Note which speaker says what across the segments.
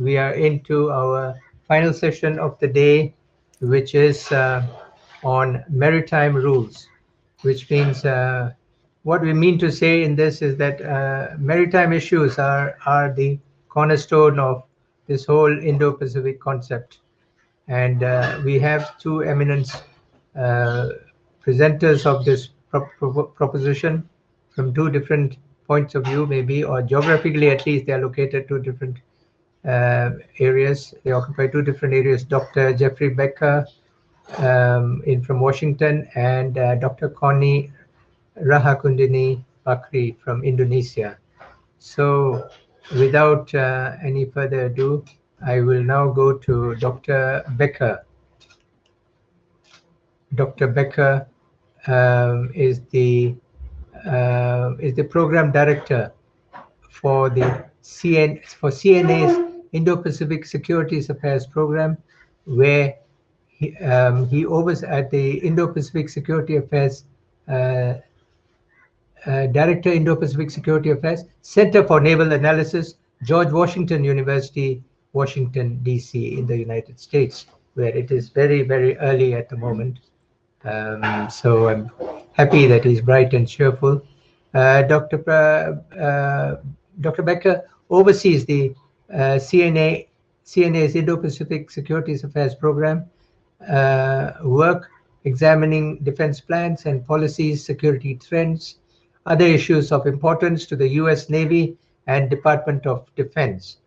Speaker 1: we are into our final session of the day, which is on maritime rules, which means what we mean to say in this is that maritime issues are the cornerstone of this whole Indo-Pacific concept. And we have two eminent presenters of this proposition from two different points of view, maybe, or geographically at least, they are located two different areas. They occupy two different areas. Dr. Jeffrey Becker from Washington, and Dr. Connie Rahakundini Bakri from Indonesia. So without any further ado, I will now go to Dr. Becker. Dr. Becker is the program director for the CNA's Indo-Pacific Securities Affairs Program, where he oversees at the Indo-Pacific Security Affairs Director, Indo-Pacific Security Affairs, Center for Naval Analysis, George Washington University, Washington, D.C. in the United States, where it is very, very early at the moment. So I'm happy that he's bright and cheerful. Dr. Becker oversees the CNA's Indo-Pacific Securities Affairs Program, work examining defense plans and policies, security trends, other issues of importance to the U.S. Navy and Department of Defense,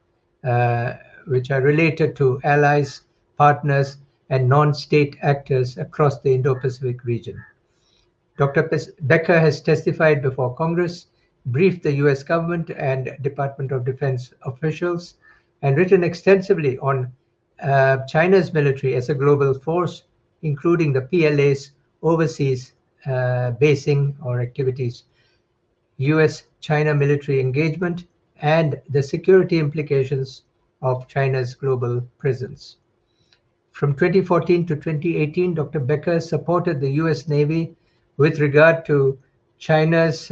Speaker 1: which are related to allies, partners, and non-state actors across the Indo-Pacific region. Dr. Becker has testified before Congress, briefed the U.S. government and Department of Defense officials, and written extensively on China's military as a global force, including the PLA's overseas basing or activities, U.S.-China military engagement, and the security implications of China's global presence. From 2014 to 2018, Dr. Becker supported the U.S. Navy with regard to China's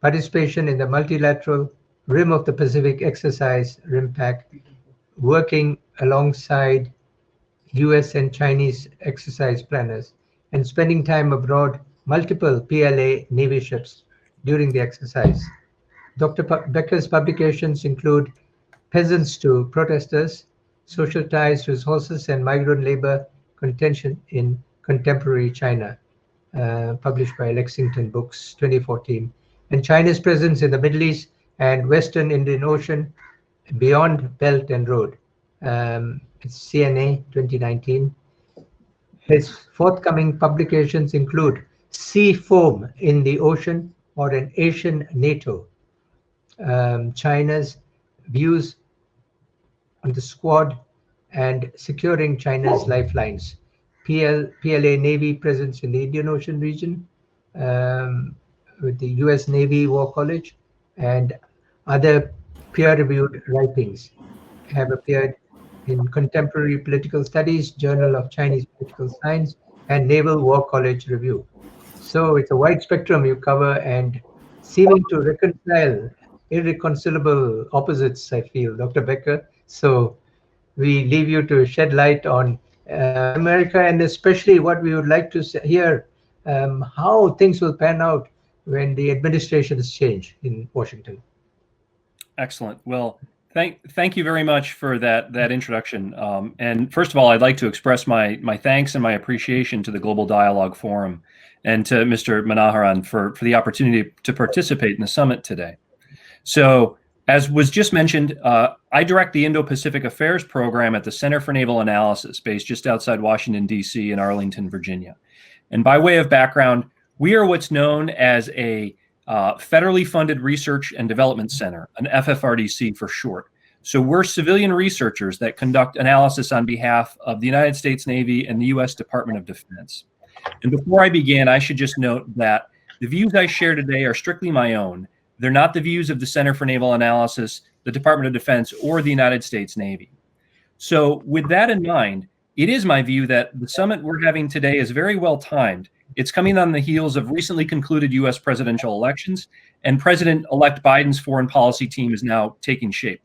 Speaker 1: participation in the multilateral Rim of the Pacific exercise, RIMPAC, working alongside U.S. and Chinese exercise planners, and spending time abroad multiple PLA Navy ships during the exercise. Dr. Becker's publications include Peasants to Protesters, Social Ties, Resources, and Migrant Labor Contention in Contemporary China, published by Lexington Books, 2014, and China's presence in the Middle East and Western Indian Ocean, Beyond Belt and Road, it's CNA 2019. His forthcoming publications include Sea Foam in the Ocean or an Asian NATO, China's Views on the Squad and Securing China's Lifelines, PLA Navy Presence in the Indian Ocean region, with the U.S. Navy War College, and other peer-reviewed writings have appeared in Contemporary Political Studies, Journal of Chinese Political Science, and Naval War College Review. So it's a wide spectrum you cover, and seeming to reconcile irreconcilable opposites, I feel, Dr. Becker. So we leave you to shed light on America, and especially what we would like to hear, how things will pan out when the administrations change in Washington.
Speaker 2: Excellent. Well, thank you very much for that introduction. And first of all, I'd like to express my thanks and my appreciation to the Global Dialogue Forum and to Mr. Manoharan for the opportunity to participate in the summit today. So, as was just mentioned, I direct the Indo-Pacific Affairs Program at the Center for Naval Analysis, based just outside Washington, D.C. in Arlington, Virginia. And by way of background, we are what's known as a federally funded research and development center, an FFRDC for short. So we're civilian researchers that conduct analysis on behalf of the United States Navy and the U.S. Department of Defense. And before I begin, I should just note that the views I share today are strictly my own. They're not the views of the Center for Naval Analysis, the Department of Defense, or the United States Navy. So with that in mind, it is my view that the summit we're having today is very well timed. It's coming on the heels of recently concluded U.S. presidential elections, and President-elect Biden's foreign policy team is now taking shape.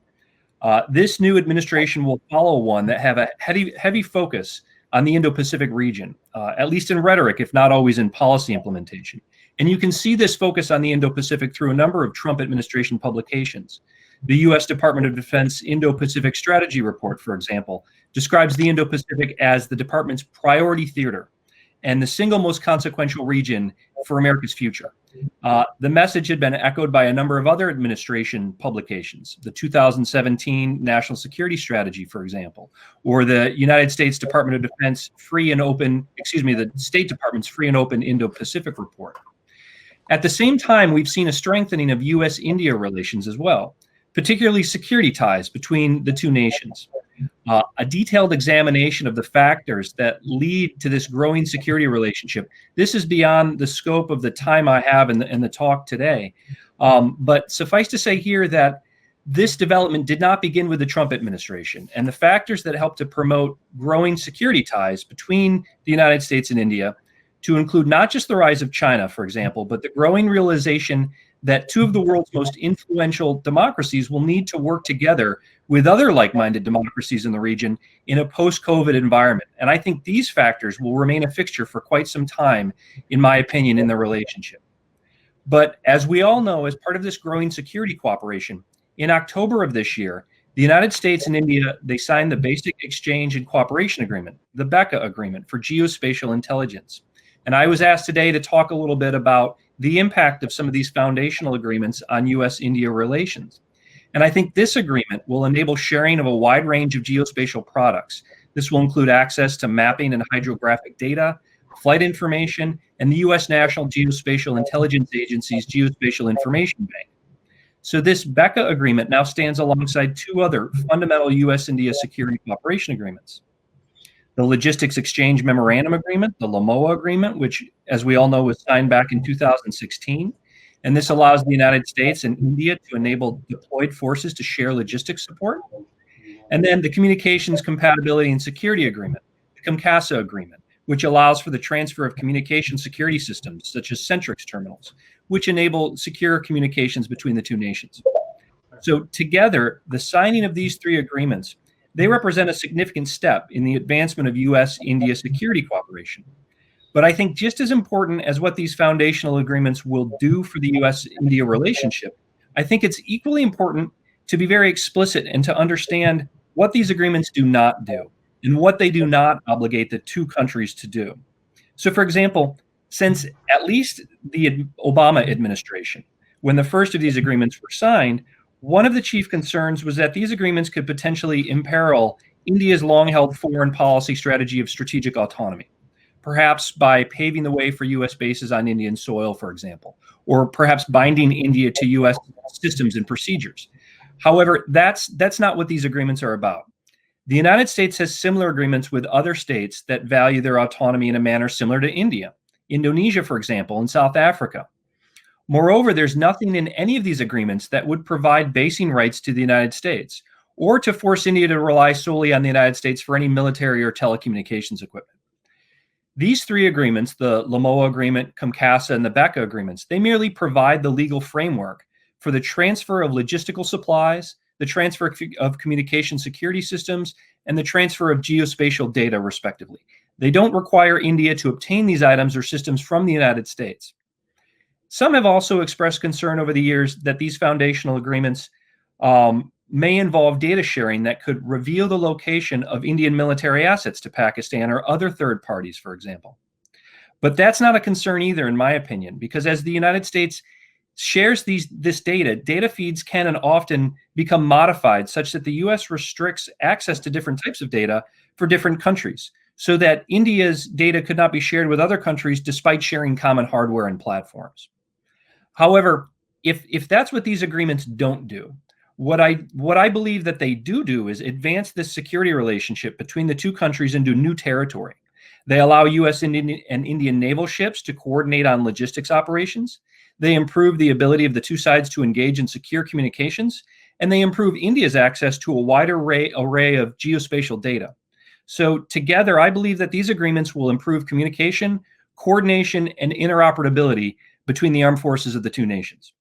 Speaker 2: This new administration will follow one that have a heavy focus on the Indo-Pacific region, at least in rhetoric, if not always in policy implementation. And you can see this focus on the Indo-Pacific through a number of Trump administration publications. The U.S. Department of Defense Indo-Pacific Strategy Report, for example, describes the Indo-Pacific as the department's priority theater and the single most consequential region for America's future. The message had been echoed by a number of other administration publications, the 2017 National Security Strategy, for example, or the United States Department of Defense the State Department's Free and Open Indo-Pacific Report. At the same time, we've seen a strengthening of U.S.-India relations as well, particularly security ties between the two nations. A detailed examination of the factors that lead to this growing security relationship. This is beyond the scope of the time I have in the talk today. But suffice to say here that this development did not begin with the Trump administration, and the factors that helped to promote growing security ties between the United States and India, to include not just the rise of China, for example, but the growing realization that two of the world's most influential democracies will need to work together with other like-minded democracies in the region in a post-COVID environment. And I think these factors will remain a fixture for quite some time, in my opinion, in the relationship. But as we all know, as part of this growing security cooperation, in October of this year, the United States and India, they signed the Basic Exchange and Cooperation Agreement, the BECA agreement for geospatial intelligence. And I was asked today to talk a little bit about the impact of some of these foundational agreements on U.S.-India relations. And I think this agreement will enable sharing of a wide range of geospatial products. This will include access to mapping and hydrographic data, flight information, and the U.S. National Geospatial Intelligence Agency's Geospatial Information Bank. So this BECA agreement now stands alongside two other fundamental U.S.-India security cooperation agreements. The Logistics Exchange Memorandum Agreement, the LAMOA Agreement, which, as we all know, was signed back in 2016. And this allows the United States and India to enable deployed forces to share logistics support. And then the Communications Compatibility and Security Agreement, the CMCASA Agreement, which allows for the transfer of communication security systems, such as Centrix terminals, which enable secure communications between the two nations. So together, the signing of these three agreements, they represent a significant step in the advancement of U.S.-India security cooperation. But I think just as important as what these foundational agreements will do for the U.S.-India relationship, I think it's equally important to be very explicit and to understand what these agreements do not do and what they do not obligate the two countries to do. So, for example, since at least the Obama administration, when the first of these agreements were signed, one of the chief concerns was that these agreements could potentially imperil India's long-held foreign policy strategy of strategic autonomy, perhaps by paving the way for U.S. bases on Indian soil, for example, or perhaps binding India to U.S. systems and procedures. However, that's not what these agreements are about. The United States has similar agreements with other states that value their autonomy in a manner similar to India, Indonesia, for example, and South Africa. Moreover, there's nothing in any of these agreements that would provide basing rights to the United States or to force India to rely solely on the United States for any military or telecommunications equipment. These three agreements, the LAMOA Agreement, CMCASA, and the BECA agreements, they merely provide the legal framework for the transfer of logistical supplies, the transfer of communication security systems, and the transfer of geospatial data, respectively. They don't require India to obtain these items or systems from the United States. Some have also expressed concern over the years that these foundational agreements may involve data sharing that could reveal the location of Indian military assets to Pakistan or other third parties, for example. But that's not a concern either, in my opinion, because as the United States shares this data, data feeds can and often become modified such that the U.S. restricts access to different types of data for different countries, so that India's data could not be shared with other countries despite sharing common hardware and platforms. However, if that's what these agreements don't do, what I believe that they do is advance this security relationship between the two countries into new territory. They allow U.S. and Indian naval ships to coordinate on logistics operations. They improve the ability of the two sides to engage in secure communications, and they improve India's access to a wider array of geospatial data. So together, I believe that these agreements will improve communication, coordination, and interoperability between the armed forces of the two nations.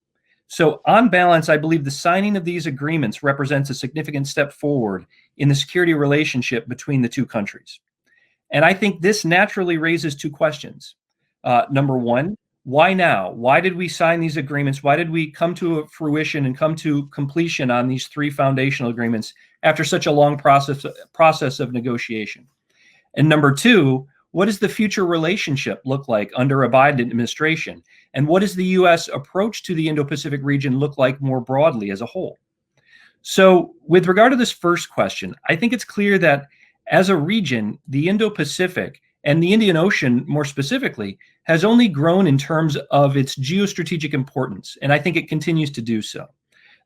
Speaker 2: So on balance, I believe the signing of these agreements represents a significant step forward in the security relationship between the two countries. And I think this naturally raises two questions. Number one, why now? Why did we sign these agreements? Why did we come to a fruition and come to completion on these three foundational agreements after such a long process of negotiation? And number two, what does the future relationship look like under a Biden administration? And what does the U.S. approach to the Indo-Pacific region look like more broadly as a whole? So with regard to this first question, I think it's clear that as a region, the Indo-Pacific and the Indian Ocean more specifically has only grown in terms of its geostrategic importance, and I think it continues to do so.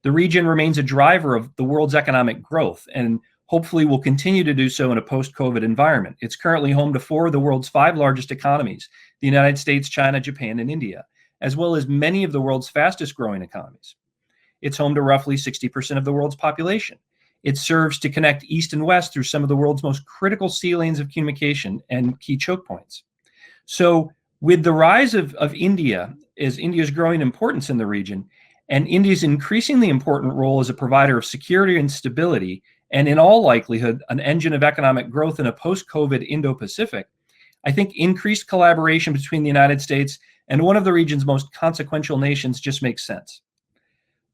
Speaker 2: The region remains a driver of the world's economic growth and hopefully will continue to do so in a post-COVID environment. It's currently home to four of the world's five largest economies, the United States, China, Japan, and India, as well as many of the world's fastest growing economies. It's home to roughly 60% of the world's population. It serves to connect East and West through some of the world's most critical sea lanes of communication and key choke points. So with the rise of India, as India's growing importance in the region, and India's increasingly important role as a provider of security and stability, and in all likelihood, an engine of economic growth in a post-COVID Indo-Pacific, I think increased collaboration between the United States and one of the region's most consequential nations just makes sense.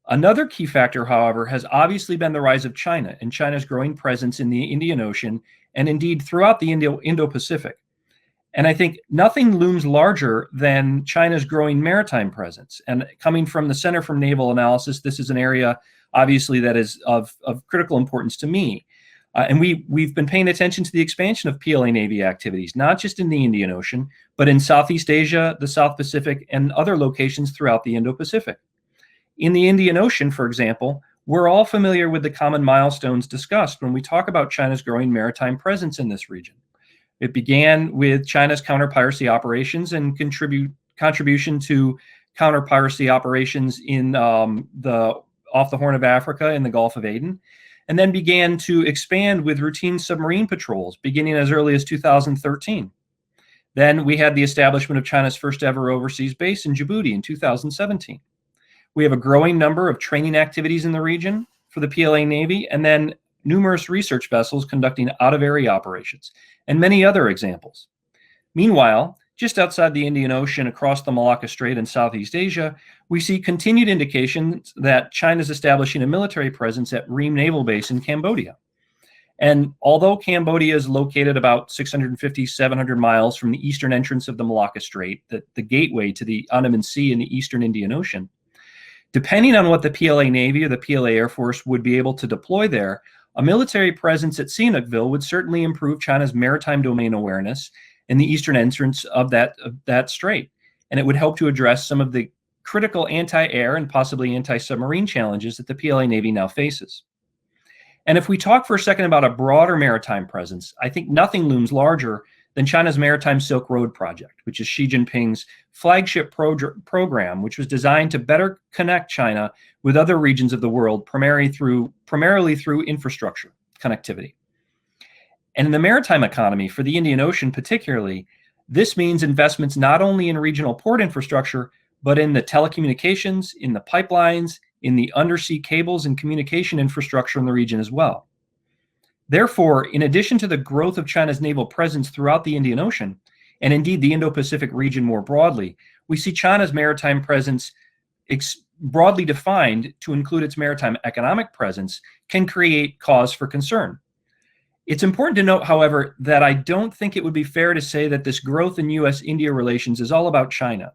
Speaker 2: Another key factor, however, has obviously been the rise of China and China's growing presence in the Indian Ocean and indeed throughout the Indo-Pacific. And I think nothing looms larger than China's growing maritime presence. And coming from the Center for Naval Analysis, this is an area obviously that is of critical importance to me. And we've been paying attention to the expansion of PLA Navy activities, not just in the Indian Ocean, but in Southeast Asia, the South Pacific, and other locations throughout the Indo-Pacific. In the Indian Ocean, for example, we're all familiar with the common milestones discussed when we talk about China's growing maritime presence in this region. It began with China's counter-piracy operations and contribution to counter-piracy operations in off the Horn of Africa in the Gulf of Aden, and then began to expand with routine submarine patrols beginning as early as 2013. Then we had the establishment of China's first ever overseas base in Djibouti in 2017. We have a growing number of training activities in the region for the PLA Navy, and then numerous research vessels conducting out-of-area operations, and many other examples. Meanwhile, just outside the Indian Ocean, across the Malacca Strait in Southeast Asia, we see continued indications that China is establishing a military presence at Ream Naval Base in Cambodia. And although Cambodia is located about 650, 700 miles from the eastern entrance of the Malacca Strait, the gateway to the Andaman Sea in the eastern Indian Ocean, depending on what the PLA Navy or the PLA Air Force would be able to deploy there, a military presence at Sihanoukville would certainly improve China's maritime domain awareness in the eastern entrance of that strait. And it would help to address some of the critical anti-air and possibly anti-submarine challenges that the PLA Navy now faces. And if we talk for a second about a broader maritime presence, I think nothing looms larger than China's Maritime Silk Road Project, which is Xi Jinping's flagship program, which was designed to better connect China with other regions of the world, primarily through infrastructure connectivity. And in the maritime economy, for the Indian Ocean particularly, this means investments not only in regional port infrastructure, but in the telecommunications, in the pipelines, in the undersea cables and communication infrastructure in the region as well. Therefore, in addition to the growth of China's naval presence throughout the Indian Ocean, and indeed the Indo-Pacific region more broadly, we see China's maritime presence broadly defined to include its maritime economic presence can create cause for concern. It's important to note, however, that I don't think it would be fair to say that this growth in US-India relations is all about China.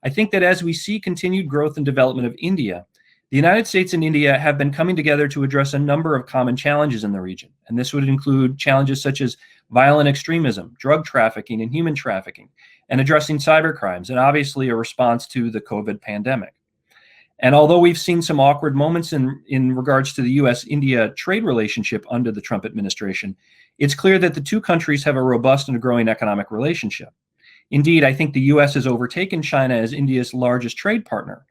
Speaker 2: I think that as we see continued growth and development of India, the United States and India have been coming together to address a number of common challenges in the region. And this would include challenges such as violent extremism, drug trafficking, and human trafficking, and addressing cybercrimes, and obviously a response to the COVID pandemic. And although we've seen some awkward moments in regards to the US-India trade relationship under the Trump administration, it's clear that the two countries have a robust and a growing economic relationship. Indeed, I think the US has overtaken China as India's largest trade partner.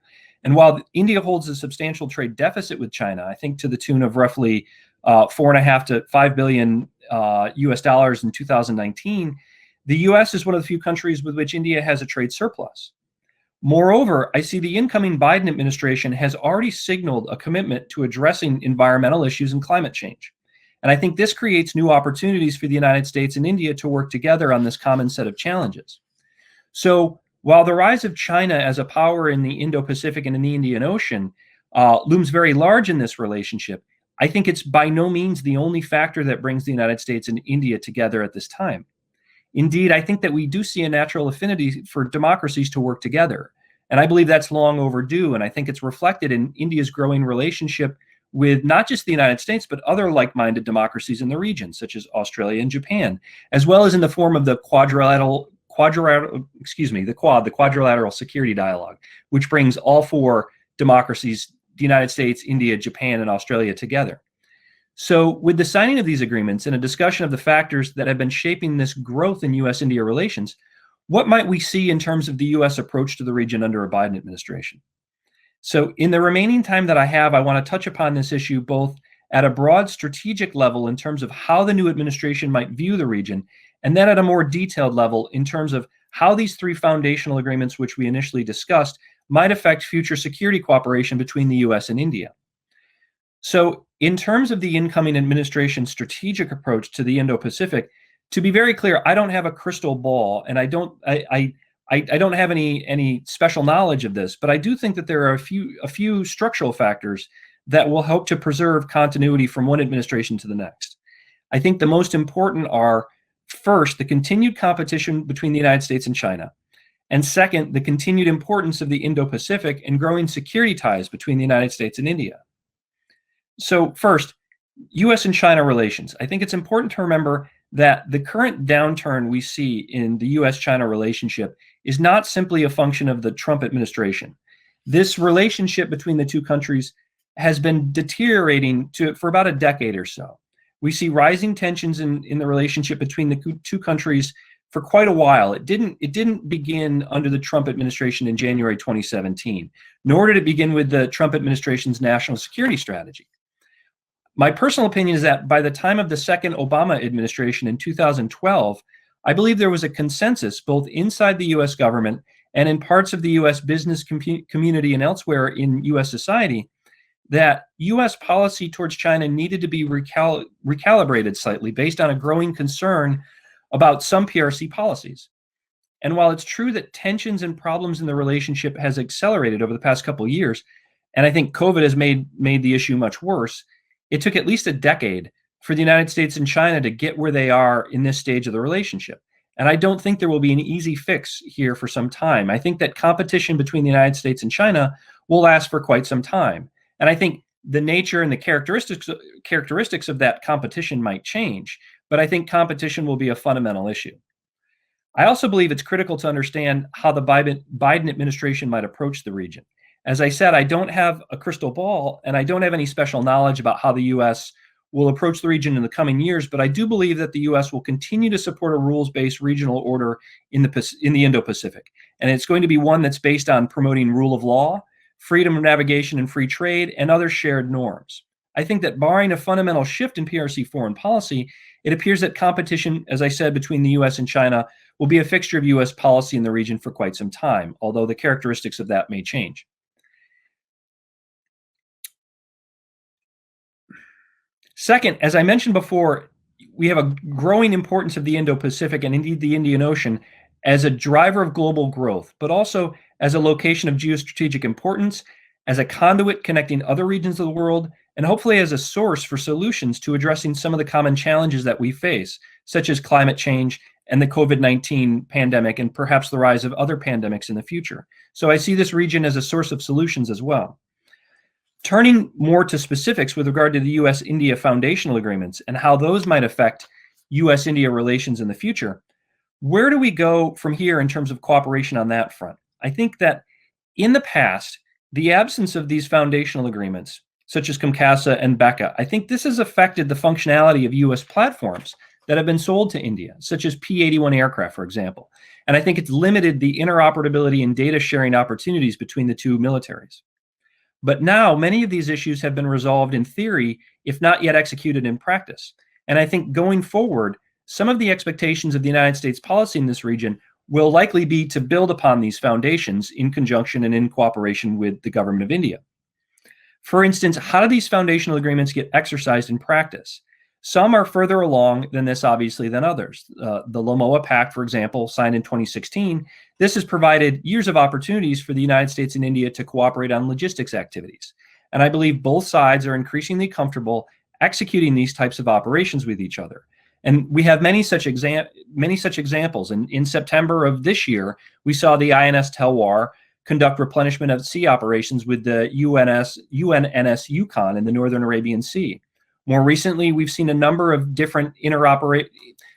Speaker 2: And while India holds a substantial trade deficit with China, I think to the tune of roughly $4.5 to $5 billion US dollars in 2019, the US is one of the few countries with which India has a trade surplus. Moreover, I see the incoming Biden administration has already signaled a commitment to addressing environmental issues and climate change. And I think this creates new opportunities for the United States and India to work together on this common set of challenges. So while the rise of China as a power in the Indo-Pacific and in the Indian Ocean looms very large in this relationship, I think it's by no means the only factor that brings the United States and India together at this time. Indeed, I think that we do see a natural affinity for democracies to work together. And I believe that's long overdue. And I think it's reflected in India's growing relationship with not just the United States, but other like-minded democracies in the region, such as Australia and Japan, as well as in the form of the quadrilateral security dialogue, which brings all four democracies, the United States, India, Japan, and Australia together. So with the signing of these agreements and a discussion of the factors that have been shaping this growth in U.S.-India relations, what might we see in terms of the U.S. approach to the region under a Biden administration? So in the remaining time that I have, I want to touch upon this issue both at a broad strategic level in terms of how the new administration might view the region, and then at a more detailed level in terms of how these three foundational agreements, which we initially discussed, might affect future security cooperation between the U.S. and India. So in terms of the incoming administration's strategic approach to the Indo-Pacific, to be very clear, I don't have a crystal ball, and I don't have any special knowledge of this, but I do think that there are a few structural factors that will help to preserve continuity from one administration to the next. I think the most important are, first, the continued competition between the United States and China, and second, the continued importance of the Indo-Pacific and growing security ties between the United States and India. So first, U.S. and China relations. I think it's important to remember that the current downturn we see in the U.S.-China relationship is not simply a function of the Trump administration. This relationship between the two countries has been deteriorating for about a decade or so. We see rising tensions in the relationship between the two countries for quite a while. It didn't begin under the Trump administration in January 2017, nor did it begin with the Trump administration's national security strategy. My personal opinion is that by the time of the second Obama administration in 2012, I believe there was a consensus both inside the U.S. government and in parts of the U.S. business community and elsewhere in U.S. society that U.S. policy towards China needed to be recalibrated slightly based on a growing concern about some PRC policies. And while it's true that tensions and problems in the relationship has accelerated over the past couple of years, and I think COVID has made the issue much worse, it took at least a decade for the United States and China to get where they are in this stage of the relationship. And I don't think there will be an easy fix here for some time. I think that competition between the United States and China will last for quite some time. And I think the nature and the characteristics of that competition might change, but I think competition will be a fundamental issue. I also believe it's critical to understand how the Biden administration might approach the region. As I said, I don't have a crystal ball, and I don't have any special knowledge about how the U.S. will approach the region in the coming years, but I do believe that the U.S. will continue to support a rules-based regional order in the Indo-Pacific. And it's going to be one that's based on promoting rule of law, freedom of navigation and free trade, and other shared norms. I think that barring a fundamental shift in PRC foreign policy, it appears that competition, as I said, between the U.S. and China will be a fixture of U.S. policy in the region for quite some time, although the characteristics of that may change. Second, as I mentioned before, we have a growing importance of the Indo-Pacific and indeed the Indian Ocean as a driver of global growth, but also as a location of geostrategic importance, as a conduit connecting other regions of the world, and hopefully as a source for solutions to addressing some of the common challenges that we face, such as climate change and the COVID-19 pandemic, and perhaps the rise of other pandemics in the future. So I see this region as a source of solutions as well. Turning more to specifics with regard to the U.S.-India foundational agreements and how those might affect U.S.-India relations in the future, where do we go from here in terms of cooperation on that front? I think that in the past, the absence of these foundational agreements, such as COMCASA and BECA, I think this has affected the functionality of U.S. platforms that have been sold to India, such as P-81 aircraft, for example. And I think it's limited the interoperability and data sharing opportunities between the two militaries. But now many of these issues have been resolved in theory, if not yet executed in practice. And I think going forward, some of the expectations of the United States policy in this region will likely be to build upon these foundations in conjunction and in cooperation with the government of India. For instance, how do these foundational agreements get exercised in practice? Some are further along than this, obviously, than others. The Lomoa Pact, for example, signed in 2016, this has provided years of opportunities for the United States and India to cooperate on logistics activities. And I believe both sides are increasingly comfortable executing these types of operations with each other. And we have many such examples. And in September of this year, we saw the INS Talwar conduct replenishment of sea operations with the UNNS Yukon in the Northern Arabian Sea. More recently, we've seen a number of different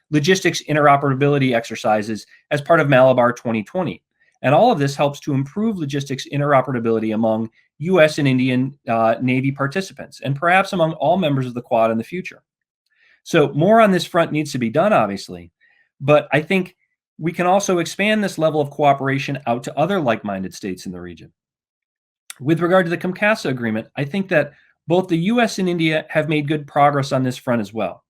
Speaker 2: logistics interoperability exercises as part of Malabar 2020. And all of this helps to improve logistics interoperability among US and Indian Navy participants, and perhaps among all members of the Quad in the future. So more on this front needs to be done, obviously, but I think we can also expand this level of cooperation out to other like-minded states in the region. With regard to the COMCASA agreement, I think that both the US and India have made good progress on this front as well.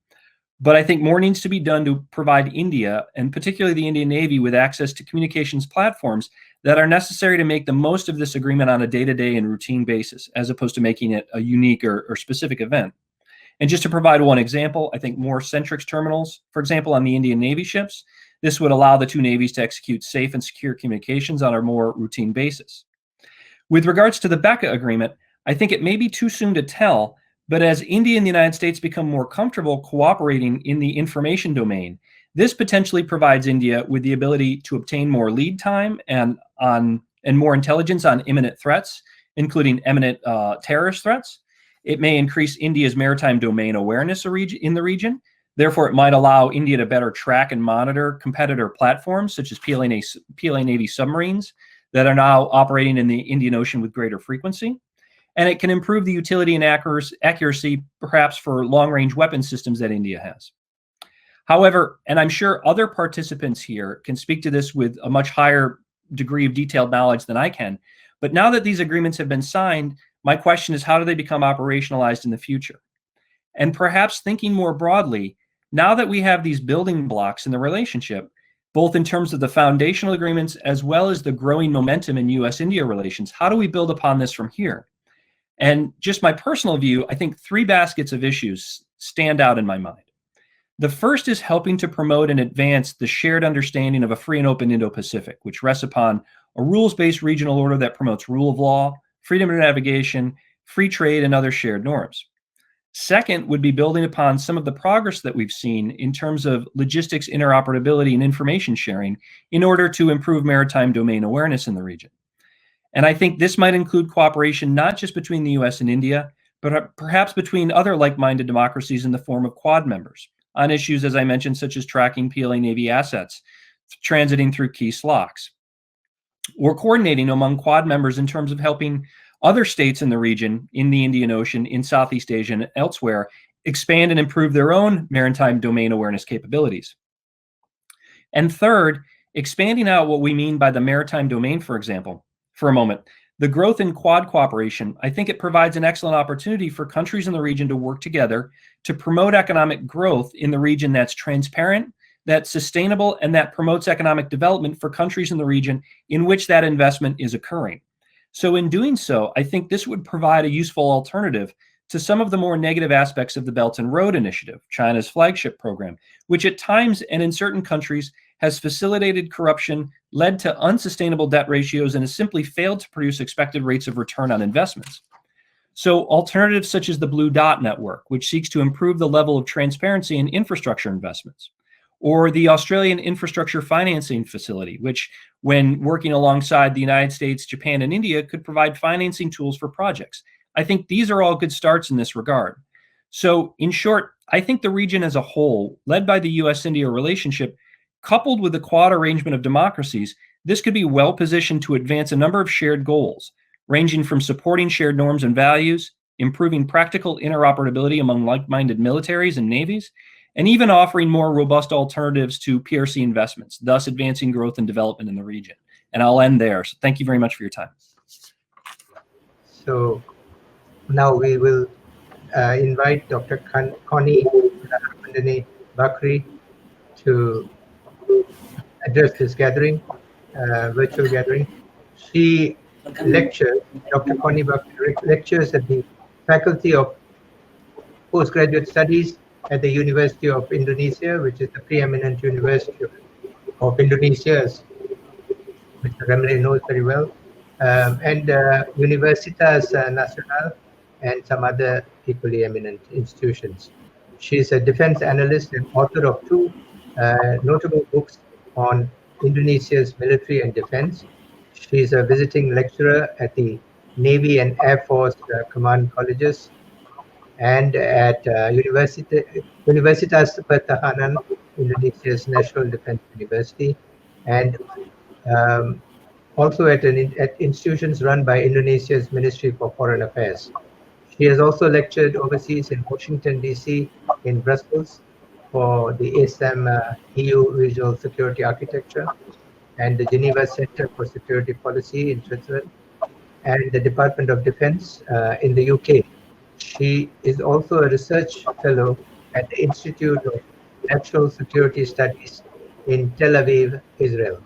Speaker 2: But I think more needs to be done to provide India, and particularly the Indian Navy, with access to communications platforms that are necessary to make the most of this agreement on a day-to-day and routine basis, as opposed to making it a unique or specific event. And just to provide one example, I think more Centrix terminals, for example, on the Indian Navy ships, this would allow the two navies to execute safe and secure communications on a more routine basis. With regards to the BECA agreement, I think it may be too soon to tell, but as India and the United States become more comfortable cooperating in the information domain, this potentially provides India with the ability to obtain more lead time and more intelligence on imminent threats, including imminent terrorist threats. It may increase India's maritime domain awareness in the region. Therefore, it might allow India to better track and monitor competitor platforms such as PLA Navy submarines that are now operating in the Indian Ocean with greater frequency. And it can improve the utility and accuracy, perhaps, for long-range weapon systems that India has. However, and I'm sure other participants here can speak to this with a much higher degree of detailed knowledge than I can, but now that these agreements have been signed, my question is, how do they become operationalized in the future? And perhaps thinking more broadly, now that we have these building blocks in the relationship, both in terms of the foundational agreements as well as the growing momentum in US-India relations, how do we build upon this from here? And just my personal view, I think three baskets of issues stand out in my mind. The first is helping to promote and advance the shared understanding of a free and open Indo-Pacific, which rests upon a rules-based regional order that promotes rule of law, freedom of navigation, free trade, and other shared norms. Second would be building upon some of the progress that we've seen in terms of logistics interoperability and information sharing in order to improve maritime domain awareness in the region. And I think this might include cooperation not just between the US and India, but perhaps between other like-minded democracies in the form of Quad members on issues, as I mentioned, such as tracking PLA Navy assets, transiting through key SLOCs, or coordinating among Quad members in terms of helping other states in the region, in the Indian Ocean, in Southeast Asia, and elsewhere, expand and improve their own maritime domain awareness capabilities. And third, expanding out what we mean by the maritime domain, for example, for a moment. The growth in Quad cooperation, I think it provides an excellent opportunity for countries in the region to work together to promote economic growth in the region that's transparent, that's sustainable, and that promotes economic development for countries in the region in which that investment is occurring. So in doing so, I think this would provide a useful alternative to some of the more negative aspects of the Belt and Road Initiative, China's flagship program, which at times and in certain countries has facilitated corruption, led to unsustainable debt ratios, and has simply failed to produce expected rates of return on investments. So alternatives such as the Blue Dot Network, which seeks to improve the level of transparency in infrastructure investments, or the Australian Infrastructure Financing Facility, which, when working alongside the United States, Japan, and India, could provide financing tools for projects. I think these are all good starts in this regard. So in short, I think the region as a whole, led by the US-India relationship, coupled with the Quad arrangement of democracies, this could be well positioned to advance a number of shared goals, ranging from supporting shared norms and values, improving practical interoperability among like-minded militaries and navies, and even offering more robust alternatives to PRC investments, thus advancing growth and development in the region. And I'll end there. So thank you very much for your time.
Speaker 1: So now we will invite Dr. Connie Bakri to address this gathering, virtual gathering. She lectures, Dr. Connie Buck lectures at the Faculty of Postgraduate Studies at the University of Indonesia, which is the preeminent university of Indonesia, as Mr. Remley knows very well, and Universitas Nacional and some other equally eminent institutions. She is a defense analyst and author of two notable books on Indonesia's military and defense. She is a visiting lecturer at the Navy and Air Force Command Colleges and at Universitas Pertahanan, Indonesia's National Defense University, and also at institutions run by Indonesia's Ministry for Foreign Affairs. She has also lectured overseas in Washington, D.C., in Brussels for the ASAM EU Regional Security Architecture and the Geneva Center for Security Policy in Switzerland and the Department of Defense in the UK. She is also a research fellow at the Institute of National Security Studies in Tel Aviv, Israel.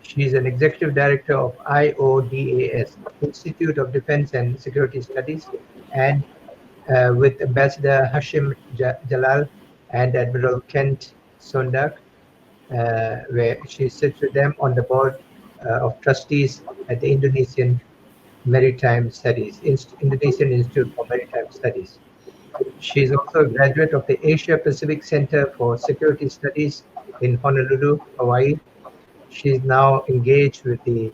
Speaker 1: She is an executive director of IODAS, Institute of Defense and Security Studies, and with Ambassador Hashim Jalal and Admiral Kent Sondak, where she sits with them on the board of trustees at the Indonesian Maritime Studies, Indonesian Institute for Maritime Studies. She is also a graduate of the Asia Pacific Center for Security Studies in Honolulu, Hawaii. She is now engaged with the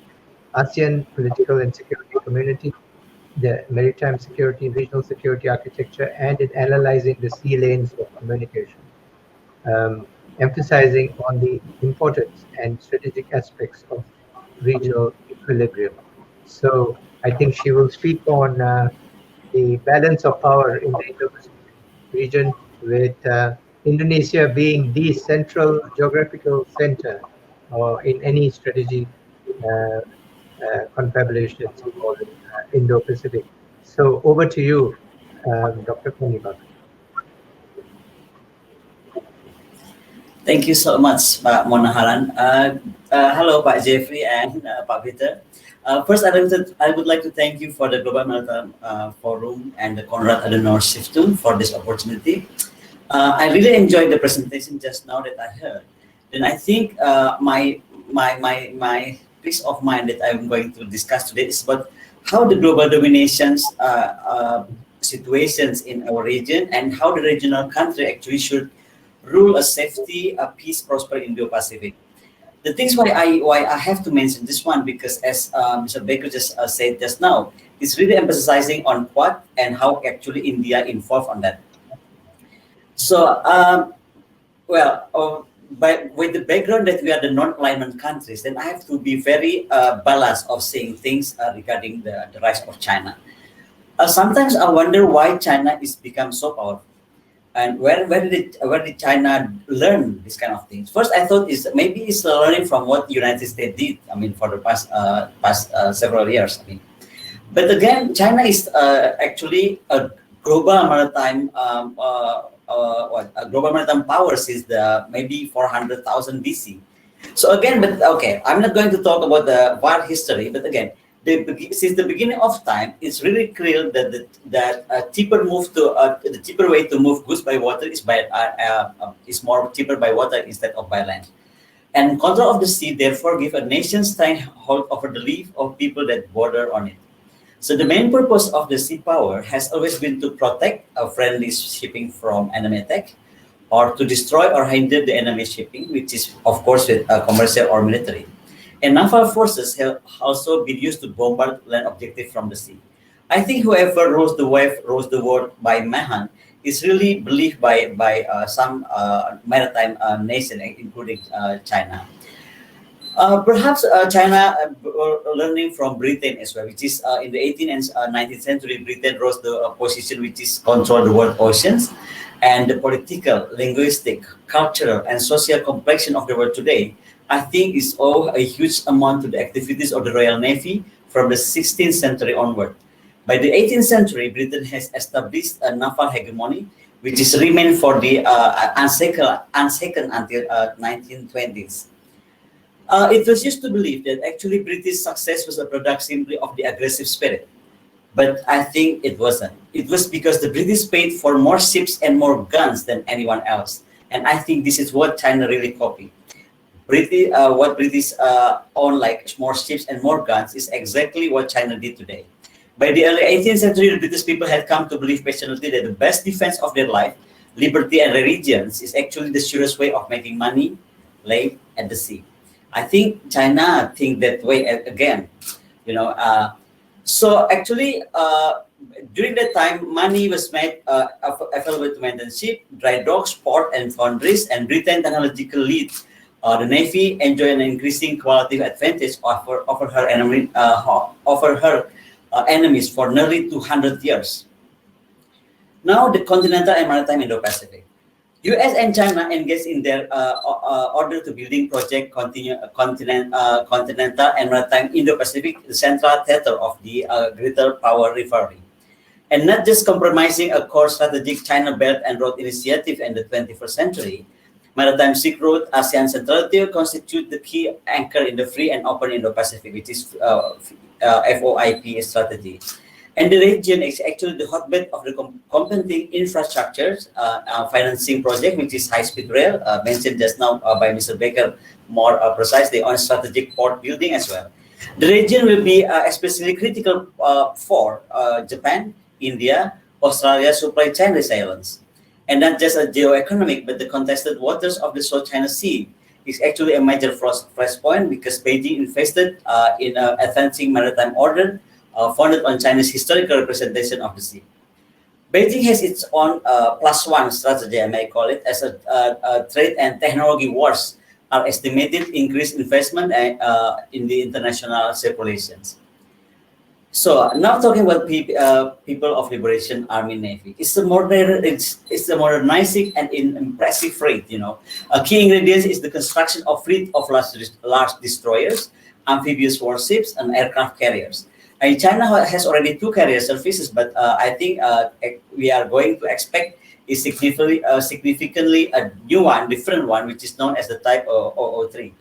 Speaker 1: ASEAN Political and Security Community, the Maritime Security, Regional Security Architecture, and in analyzing the sea lanes of communication, emphasizing on the importance and strategic aspects of regional equilibrium. So I think she will speak on the balance of power in the Indo-Pacific region, with Indonesia being the central geographical center in any strategy confabulations for the Indo-Pacific. So over to you, Dr. Connie Buck.
Speaker 3: Thank you so much, Pak Monaharan. Hello, Pak Jeffrey and Pak Peter. First, I would like to thank you for the Global Maritime Forum and the Konrad Adenauer Stiftung for this opportunity. I really enjoyed the presentation just now that I heard, and I think my peace of mind that I'm going to discuss today is about how the global dominations situations in our region and how the regional country actually should rule a safety, a peace, prosper Indo-Pacific. The things why I have to mention this one, because as Mr. Baker just said just now, it's really emphasizing on what and how actually India involved on that. So, with the background that we are the non-alignment countries, then I have to be very balanced of saying things regarding the rise of China. Sometimes I wonder why China is become so powerful. And where did China learn this kind of things? First, I thought maybe it's learning from what the United States did. I mean, for the past several years. I mean, but again, China is actually a global maritime a global maritime power since maybe 400,000 BC. So again, but okay, I'm not going to talk about the war history. But again, since the beginning of time, it's really clear that the cheaper way to move goods by water is more cheaper by water instead of by land. And control of the sea therefore give a nation stranglehold over the life of people that border on it. So the main purpose of the sea power has always been to protect a friendly shipping from enemy attack, or to destroy or hinder the enemy shipping, which is of course with commercial or military. And naval forces have also been used to bombard land objectives from the sea. I think whoever rules the wave rules the world by Mahan is really believed by some maritime nation, including China. Perhaps China learning from Britain as well, which is in the 18th and 19th century, Britain rose the position which is control the world oceans, and the political, linguistic, cultural, and social complexion of the world today, I think is all a huge amount to the activities of the Royal Navy from the 16th century onward. By the 18th century, Britain has established a naval hegemony, which is remained for the unshaken until 1920s. It was used to believe that actually British success was a product simply of the aggressive spirit. But I think it wasn't. It was because the British paid for more ships and more guns than anyone else. And I think this is what China really copied. What British own, like more ships and more guns, is exactly what China did today. By the early 18th century, the British people had come to believe passionately that the best defense of their life, liberty, and religions is actually the surest way of making money, lay at the sea. I think China think that way again, you know. So actually, during that time, money was made available to maintain ship, dry docks, port, and foundries, and Britain technological lead. The Navy enjoyed an increasing qualitative advantage over her enemies for nearly 200 years. Now, the continental and maritime Indo-Pacific. U.S. and China engaged in their order to building project continental and maritime Indo-Pacific, the central theater of the greater power rivalry. And not just compromising a core strategic China Belt and Road Initiative in the 21st century, Maritime Silk Road, ASEAN Centrality constitute the key anchor in the free and open Indo-Pacific, which is FOIP strategy. And the region is actually the hotbed of the competing infrastructures financing project, which is high-speed rail, mentioned just now by Mr. Baker, more precisely on strategic port building as well. The region will be especially critical for Japan, India, Australia supply chain resilience. And not just a geo-economic, but the contested waters of the South China Sea is actually a major flashpoint because Beijing invested in an advancing maritime order founded on China's historical representation of the sea. Beijing has its own +1 strategy, I may call it, as a trade and technology wars are estimated increased investment in the international circulations. So now talking about people of Liberation Army Navy, it's a modernizing and impressive fleet. You know, a key ingredient is the construction of fleet of large destroyers, amphibious warships, and aircraft carriers. And China has already 2 carrier services, but I think we are going to expect a significantly a new one, different one, which is known as the Type 003.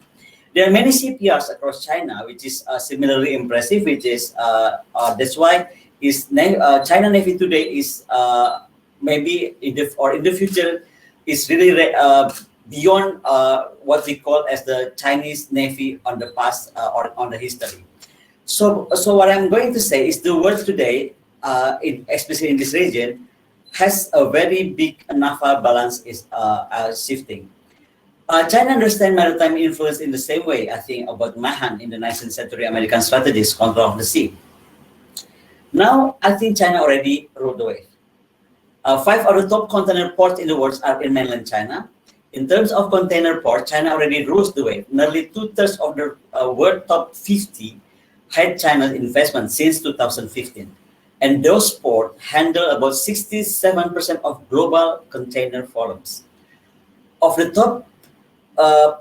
Speaker 3: There are many CPRs across China, which is similarly impressive. Which is that's why China Navy today is maybe in the future is really beyond what we call as the Chinese Navy on the past or on the history. So what I'm going to say is the world today, especially in this region, has a very big naval balance is shifting. China understands maritime influence in the same way, I think, about Mahan in the 19th century American strategies, control of the sea. Now, I think China already rode the wave. 5 of the top container ports in the world are in mainland China. In terms of container ports, China already rose the wave. Nearly 2/3 of the world top 50 had China's investment since 2015. And those ports handle about 67% of global container volumes. Of the top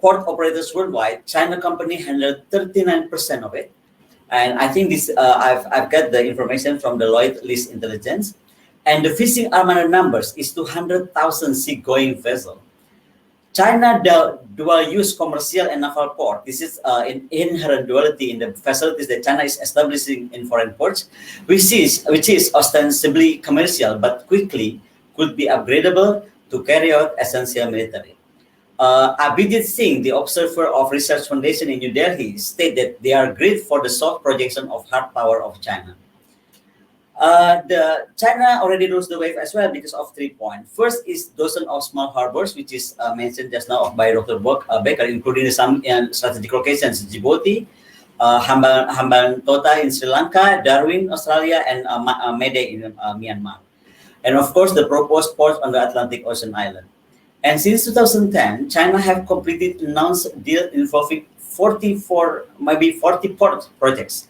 Speaker 3: port operators worldwide, China company handled 39% of it. And I think this, I've got the information from the Lloyd List Intelligence. And the fishing armada numbers is 200,000 seagoing vessels. China dual-use commercial and naval port. This is an inherent duality in the facilities that China is establishing in foreign ports, which is ostensibly commercial, but quickly could be upgradable to carry out essential military. Abhijit Singh, the observer of Research Foundation in New Delhi, stated that they are great for the soft projection of hard power of China. China already rose the wave as well because of 3 points. First is dozen of small harbors, which is mentioned just now by Dr. Baker, including some strategic locations: Djibouti, Hambantota in Sri Lanka, Darwin, Australia, and Meday in Myanmar. And of course, the proposed ports on the Atlantic Ocean island. And since 2010, China have completed announced deals involving 44, maybe 40 port projects.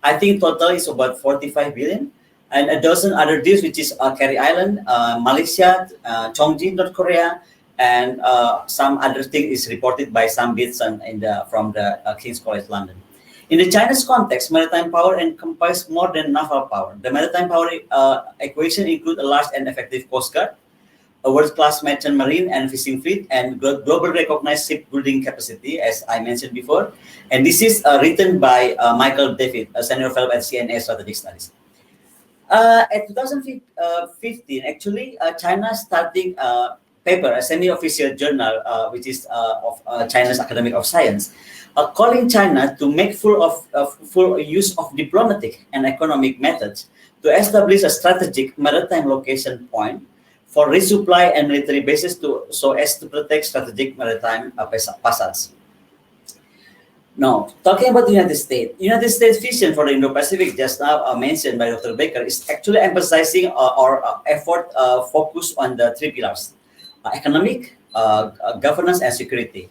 Speaker 3: I think total is about 45 billion. And a dozen other deals, which is Kari Island, Malaysia, Chongqing, North Korea, and some other thing is reported by some bits from the King's College London. In the Chinese context, maritime power encompasses more than naval power. The maritime power equation includes a large and effective coast guard, a world-class merchant marine and fishing fleet, and global recognized shipbuilding capacity, as I mentioned before. And this is written by Michael David, a senior fellow at CNA Strategic Studies. At 2015, actually, China starting a paper, a semi-official journal, which is of China's Academy of Science, calling China to make full use of diplomatic and economic methods to establish a strategic maritime location point for resupply and military bases so as to protect strategic maritime passage. Now, talking about the United States vision for the Indo-Pacific, just now mentioned by Dr. Baker, is actually emphasizing our effort focus on the three pillars: economic, governance, and security.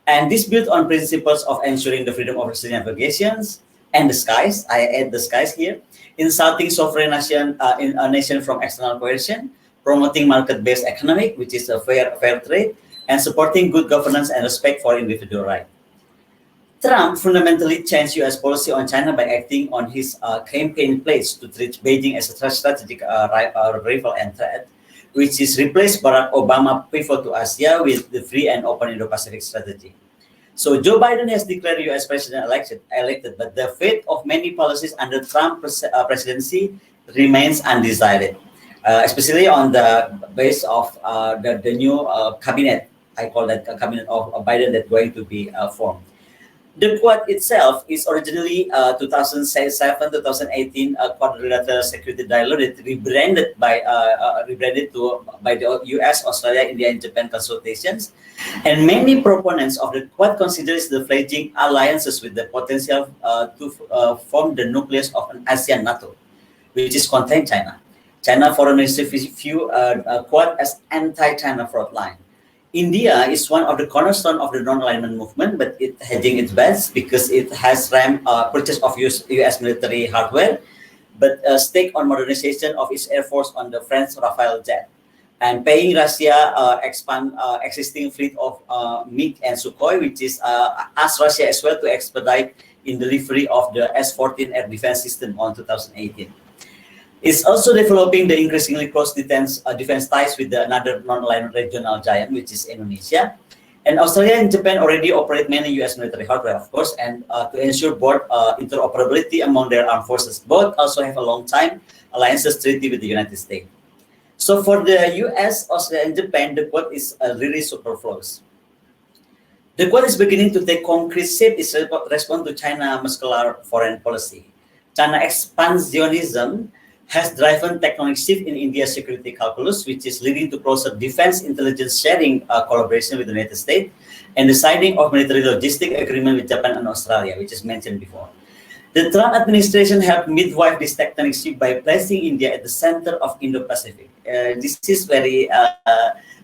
Speaker 3: And this built on principles of ensuring the freedom of sea navigations and the skies. I add the skies here. Insulting sovereign nation in a nation from external coercion, promoting market-based economic, which is a fair trade, and supporting good governance and respect for individual rights. Trump fundamentally changed U.S. policy on China by acting on his campaign pledge to treat Beijing as a strategic rival and threat, which is replaced Barack Obama pivot to Asia with the free and open Indo-Pacific strategy. So Joe Biden has declared U.S. president elected, but the fate of many policies under Trump presidency remains undecided, especially on the base of the new cabinet. I call that cabinet of Biden that's going to be formed. The Quad itself is originally 2007-2018 Quadrilateral Security Dialogue that rebranded by the U.S., Australia, India, and Japan consultations. And many proponents of the Quad considers the fledgling alliances with the potential to form the nucleus of an ASEAN NATO, which is contain China. China Foreign Ministry view Quad as anti-China front line. India is one of the cornerstone of the non-alignment movement, but it hedging its bets because it has purchase of U.S. military hardware, but stake on modernization of its air force on the French Rafale jet, and paying Russia expand existing fleet of MiG and Sukhoi, which is asked Russia as well to expedite in delivery of the S-14 air defense system on 2018. It's also developing the increasingly close defense ties with another non-aligned regional giant, which is Indonesia. And Australia and Japan already operate many U.S. military hardware, of course, and to ensure both interoperability among their armed forces. Both also have a long-time alliances treaty with the United States. So for the U.S., Australia, and Japan, the Quad is really superfluous. The Quad is beginning to take concrete shape its response to China's muscular foreign policy. China expansionism has driven tectonic shift in India's security calculus, which is leading to closer defense intelligence sharing collaboration with the United States, and the signing of military logistic agreement with Japan and Australia, which is mentioned before. The Trump administration helped midwife this tectonic shift by placing India at the center of Indo-Pacific. This is very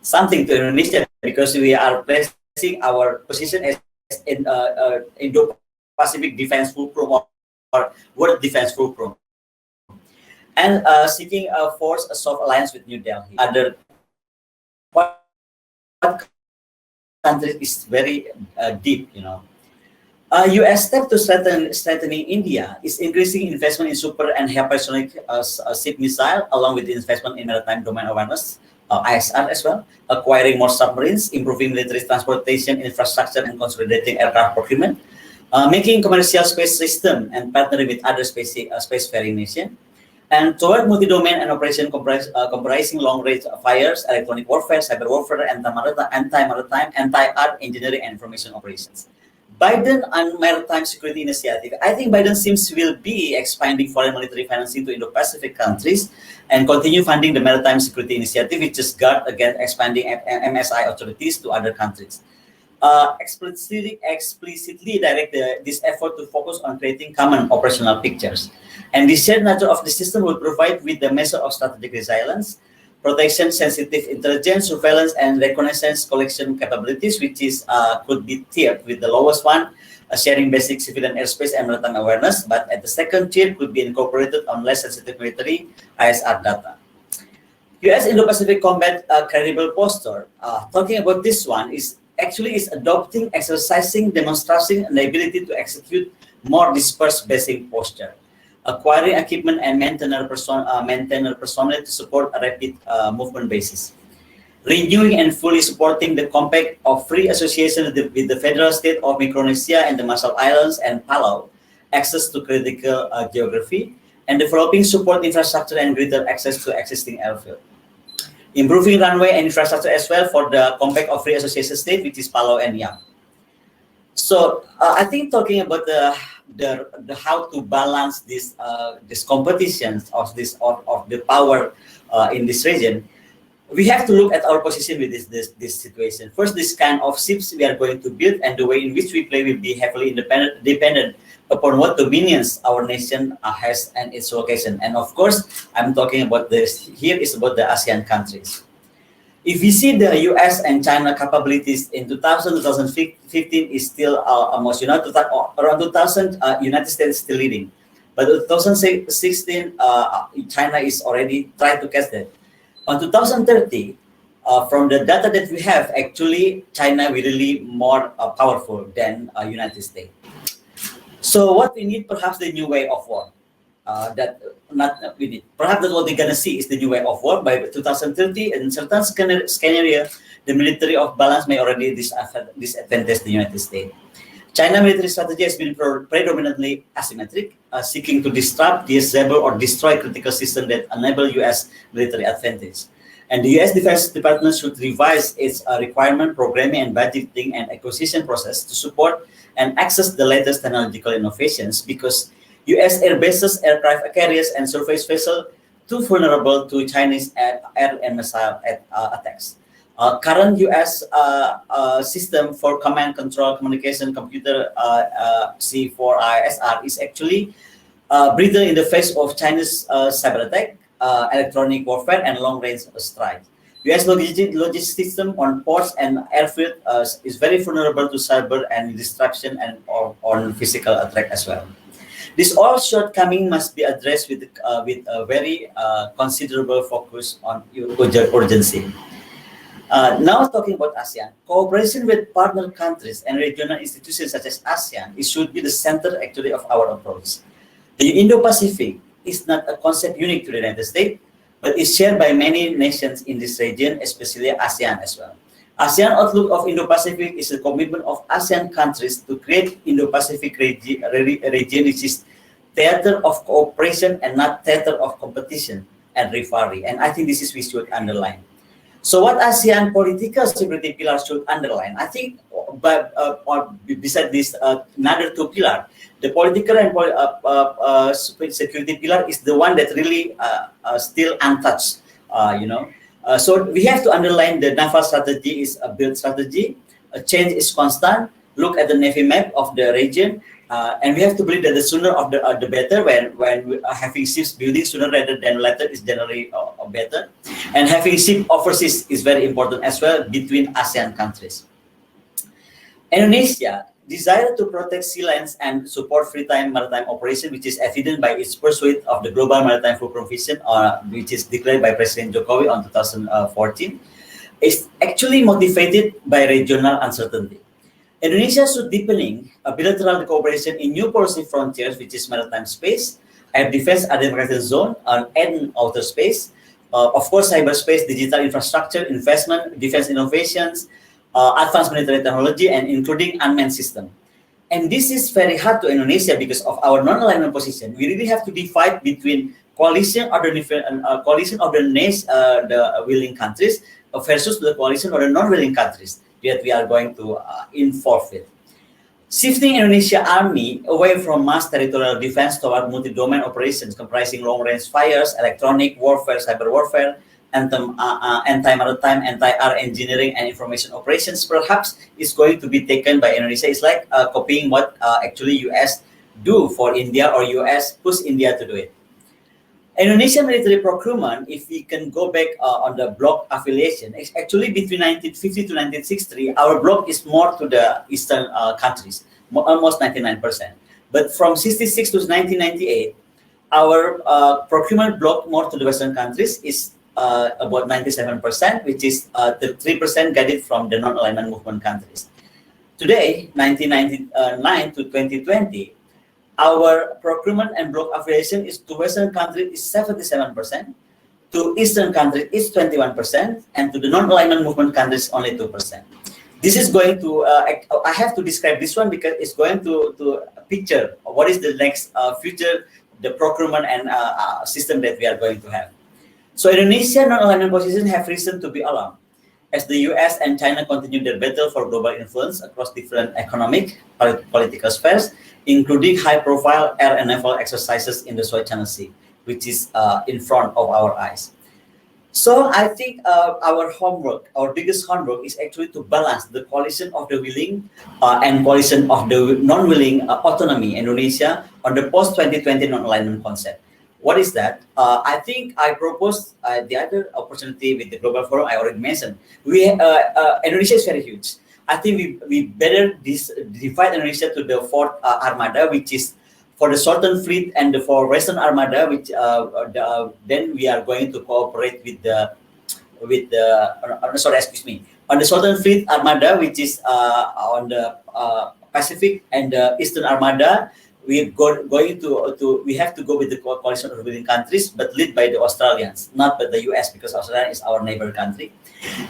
Speaker 3: something to Indonesia because we are placing our position as in Indo-Pacific defense fulcrum or world defense fulcrum, and seeking a force a soft alliance with New Delhi. Other countries is very deep, you know. U.S. step to strengthening India is increasing investment in super and hypersonic ship missile, along with the investment in maritime domain awareness, ISR as well, acquiring more submarines, improving military transportation infrastructure, and consolidating aircraft procurement, making commercial space system and partnering with other spacefaring nations, and toward multi-domain and operation comprising long-range fires, electronic warfare, cyber warfare, anti-maritime, anti-art, engineering, and information operations. Biden and Maritime Security Initiative. I think Biden will be expanding foreign military financing to Indo-Pacific countries and continue funding the Maritime Security Initiative, which is guard against expanding MSI authorities to other countries. Explicitly direct this effort to focus on creating common operational pictures. And the shared nature of the system will provide with the measure of strategic resilience, protection, sensitive intelligence, surveillance, and reconnaissance collection capabilities, which is could be tiered with the lowest one, sharing basic civilian airspace and maritime awareness, but at the second tier could be incorporated on less sensitive military ISR data. U.S. Indo-Pacific Combat Credible Posture, talking about this one, is adopting, exercising, demonstrating an ability to execute more dispersed basic posture, acquiring equipment and maintainer personnel to support a rapid movement basis. renewing and fully supporting the Compact of Free Association with the Federal State of Micronesia and the Marshall Islands and Palau, access to critical geography, and developing support infrastructure and greater access to existing airfield. Improving runway and infrastructure as well for the Compact of Free Association State, which is Palau and Yap. So I think talking about the how to balance this competitions of the power in this region, we have to look at our position with this situation. First, this kind of ships we are going to build and the way in which we play will be heavily dependent upon what dominions our nation has and its location. And of course, I'm talking about this here is about the ASEAN countries. If we see the US and China capabilities in 2015 is still almost, around 2000, United States is still leading. But 2016, China is already trying to catch that. On 2030, from the data that we have, actually, China will really more powerful than United States. So what we need, perhaps the new way of war. Perhaps that's what we're gonna see is the new way of war by 2030. In certain scenario, the military of balance may already disadvantage the United States. China military strategy has been predominantly asymmetric, seeking to disrupt, disable, or destroy critical systems that enable U.S. military advantage. And the U.S. Defense Department should revise its requirement, programming, and budgeting and acquisition process to support and access the latest technological innovations, because U.S. air bases, aircraft carriers, and surface vessels too vulnerable to Chinese air and missile attacks. Current U.S. System for command control communication computer C4ISR is actually brittle in the face of Chinese cyber attack, electronic warfare, and long-range strikes. U.S. logistic system on ports and airfield is very vulnerable to cyber and disruption and on physical attack as well. This all shortcoming must be addressed with a very considerable focus on urgency. Now talking about ASEAN, cooperation with partner countries and regional institutions such as ASEAN, it should be the center actually of our approach. The Indo-Pacific is not a concept unique to the United States, but is shared by many nations in this region, especially ASEAN as well. ASEAN outlook of Indo-Pacific is a commitment of ASEAN countries to create Indo-Pacific region which is theater of cooperation and not theater of competition and rivalry. And I think this is we should underline. So what ASEAN political security pillars should underline? I think, beside this another two pillars, the political and security pillar is the one that really still untouched. So we have to underline the naval strategy is a build strategy. A change is constant. Look at the Navy map of the region. And we have to believe that the sooner of the better, when we are having ships building sooner rather than later is generally better. And having ship overseas is very important as well between ASEAN countries. Indonesia desire to protect sea lanes and support maritime operation, which is evident by its pursuit of the Global Maritime Fulcrum Vision, which is declared by President Jokowi on 2014, is actually motivated by regional uncertainty. Indonesia should deepening bilateral cooperation in new policy frontiers, which is maritime space, air defense, identification zone, and outer space. Of course, cyberspace, digital infrastructure, investment, defense innovations, advanced military technology, and including unmanned system. And this is very hard to Indonesia because of our non-alignment position. We really have to divide between coalition of the willing countries versus the coalition of the non-willing countries that we are going to involve with. Shifting Indonesia Army away from mass territorial defense toward multi-domain operations comprising long-range fires, electronic warfare, cyber warfare, anti-maritime, anti-air engineering, and information operations perhaps is going to be taken by Indonesia. It's like copying what actually US do for India, or US push India to do it. Indonesian military procurement, if we can go back on the bloc affiliation, it's actually between 1950 to 1963, our bloc is more to the eastern countries, almost 99%. But from 66 to 1998, our procurement bloc more to the western countries is about 97%, which is the 3% guided from the non-alignment movement countries. Today, 1999 to 2020, our procurement and bloc affiliation is to Western countries is 77%, To Eastern countries, it's 21%, and to the non-alignment movement countries, only 2%. This is going to, I have to describe this one because it's going to picture what is the next future, the procurement and system that we are going to have. So Indonesia non-alignment positions have reason to be alarmed as the US and China continue their battle for global influence across different economic, political spheres, including high-profile air and naval exercises in the South China Sea, which is in front of our eyes. So I think our homework, our biggest homework, is actually to balance the coalition of the willing and coalition of the non-willing autonomy Indonesia on the post-2020 non-alignment concept. What is that? I think I proposed the other opportunity with the Global Forum I already mentioned. Indonesia is very huge. I think we better divide Indonesia to the fourth armada, which is for the Southern Fleet and for Western Armada, which then we are going to cooperate with the on the Southern Fleet Armada, which is on the Pacific, and the Eastern Armada. We have to go with the coalition of willing countries, but led by the Australians, not by the US, because Australia is our neighbor country.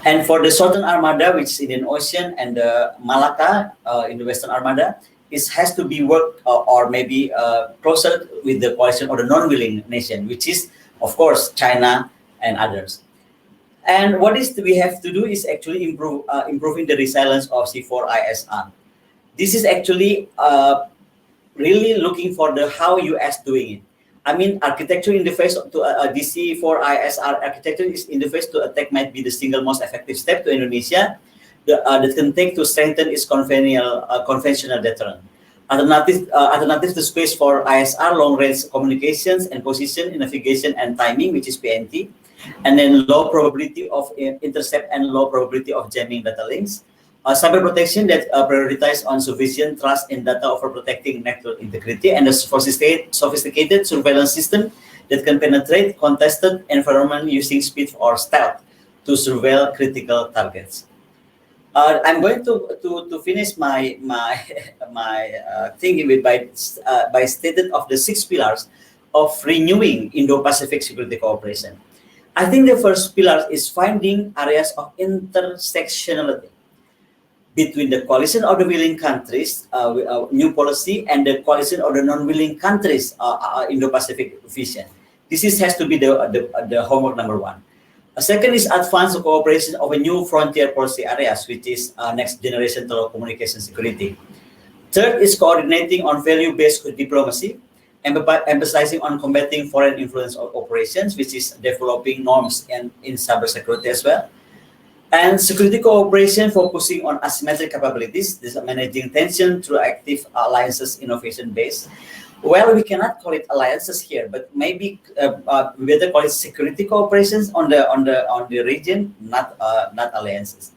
Speaker 3: And for the Southern Armada, which is Indian Ocean, and Malacca in the Western Armada, it has to be worked or maybe closer with the coalition or the non-willing nation, which is, of course, China and others. And what we have to do is actually improving the resilience of C4ISR. This is actually really looking for how US doing it. I mean, architecture in the face to DC4ISR architecture is in the face to attack might be the single most effective step to Indonesia that can take to strengthen its conventional deterrent. Alternative to space for ISR, long-range communications and position, navigation and timing, which is PNT, and then low probability of intercept and low probability of jamming data links. Cyber protection that prioritize on sufficient trust in data over protecting network integrity, and a sophisticated surveillance system that can penetrate contested environment using speed or stealth to surveil critical targets. I'm going to finish my thinking by stating of the 6 pillars of renewing Indo-Pacific security cooperation. I think the first pillar is finding areas of intersectionality between the coalition of the willing countries, new policy, and the coalition of the non-willing countries, Indo-Pacific vision. This has to be the homework number 1. Second is advance cooperation of a new frontier policy areas, which is next generation telecommunication security. Third is coordinating on value-based diplomacy, emphasizing on combating foreign influence operations, which is developing norms in cybersecurity as well. And security cooperation focusing on asymmetric capabilities, this is managing tension through active alliances, innovation-based. Well, we cannot call it alliances here, but maybe we better call it security cooperations on the region, not alliances.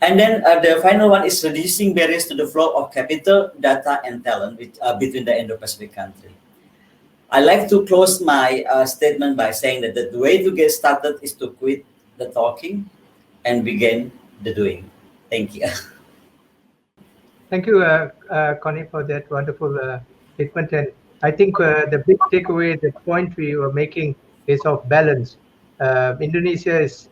Speaker 3: And then the final one is reducing barriers to the flow of capital, data, and talent between the Indo-Pacific country. I like to close my statement by saying that the way to get started is to quit the talking and begin the doing. Thank you.
Speaker 1: Thank you, Connie, for that wonderful statement. And I think the big takeaway, the point we were making is of balance. Indonesia is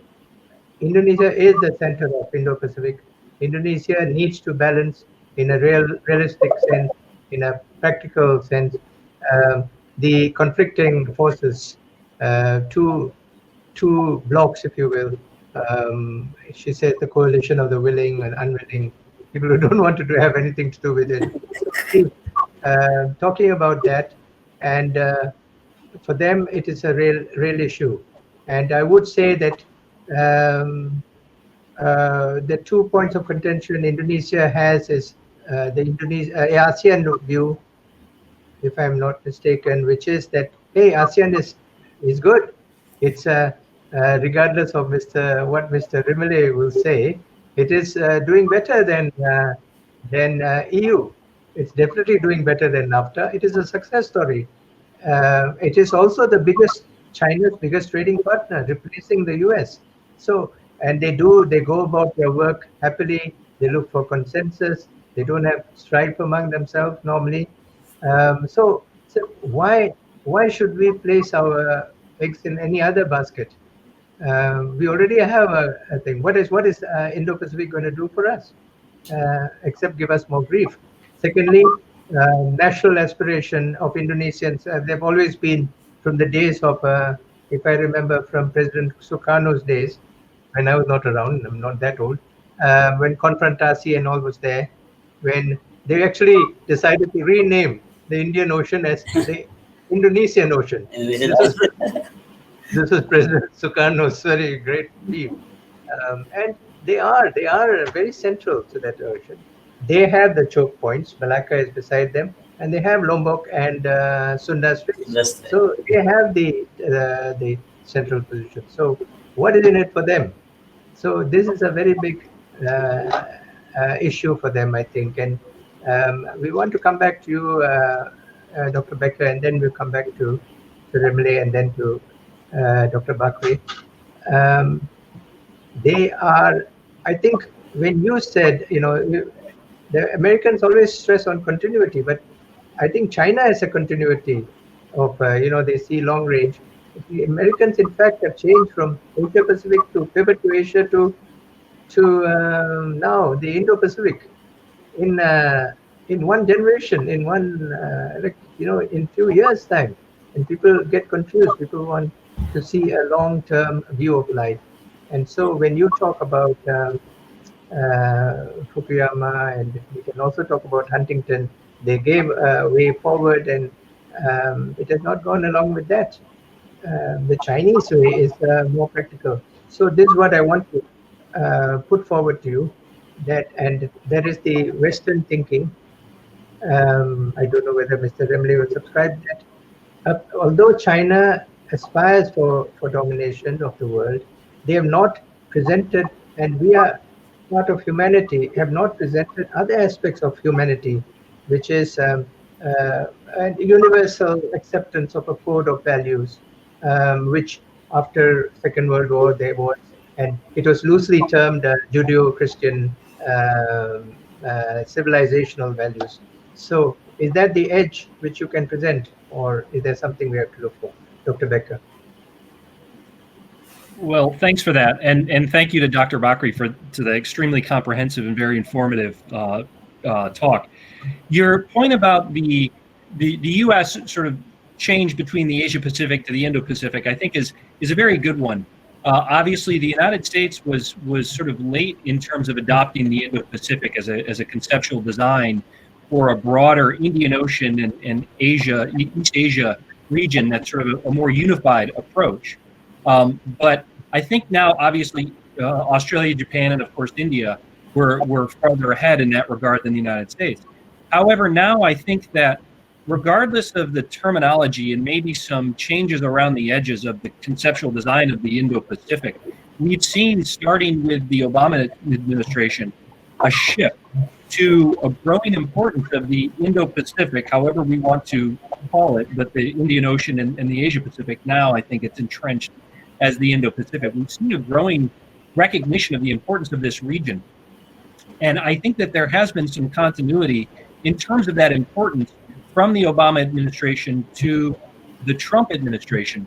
Speaker 1: the center of Indo-Pacific. Indonesia needs to balance in a realistic sense, in a practical sense, the conflicting forces, two blocks, if you will. She said the coalition of the willing and unwilling, people who don't want to have anything to do with it. Talking about that, and for them it is a real issue. And I would say that the 2 points of contention Indonesia has is the ASEAN view, if I'm not mistaken, which is that, hey, ASEAN is good. It's regardless of what Mr. Rimele will say, it is doing better than EU. It's definitely doing better than NAFTA. It is a success story. It is also China's biggest trading partner, replacing the US. So, and they go about their work happily. They look for consensus. They don't have strife among themselves normally. So why should we place our eggs in any other basket. We already have a thing. What is Indo-Pacific going to do for us, except give us more grief? Secondly, national aspiration of Indonesians. They've always been, from the days of, if I remember, from President Sukarno's days, when I was not around, I'm not that old, when Konfrontasi and all was there, when they actually decided to rename the Indian Ocean as the Indonesian Ocean. This was President Sukarno's very great theme. And they are very central to that ocean. They have the choke points. Malacca is beside them, and they have Lombok and Sunda Straits. So they have the central position. So what is in it for them? So this is a very big issue for them, I think. And we want to come back to you, Dr. Becker, and then we'll come back to Remle and then to Dr. Bakri. They are, I think, when you said, the Americans always stress on continuity, but I think China has a continuity of, they see long range. The Americans, in fact, have changed from Asia Pacific to pivot to Asia to now the Indo-Pacific in one generation, in in few years' time. And people get confused. People want to see a long-term view of life. And so when you talk about Fukuyama, and we can also talk about Huntington, they gave a way forward, and it has not gone along with that. The Chinese way is more practical. So this is what I want to put forward to you, and that is the Western thinking. I don't know whether Mr. Remle will subscribe to that. Although China aspires for domination of the world, they have not presented, and we are part of humanity, have not presented other aspects of humanity, which is a universal acceptance of a code of values, which after Second World War there was, and it was loosely termed Judeo-Christian civilizational values. So is that the edge which you can present, or is there something we have to look for? Dr. Becker.
Speaker 2: Well, thanks for that, and thank you to Dr. Bakri to the extremely comprehensive and very informative talk. Your point about the U.S. sort of change between the Asia Pacific to the Indo-Pacific, I think, is a very good one. Obviously, the United States was sort of late in terms of adopting the Indo-Pacific as a conceptual design for a broader Indian Ocean and Asia, East Asia region that's sort of a more unified approach. But I think now, obviously, Australia, Japan, and of course India were farther ahead in that regard than the United States. However, now I think that regardless of the terminology and maybe some changes around the edges of the conceptual design of the Indo-Pacific, we've seen, starting with the Obama administration, a shift to a growing importance of the Indo-Pacific, however we want to call it, but the Indian Ocean and the Asia Pacific now, I think it's entrenched as the Indo-Pacific. We've seen a growing recognition of the importance of this region. And I think that there has been some continuity in terms of that importance from the Obama administration to the Trump administration.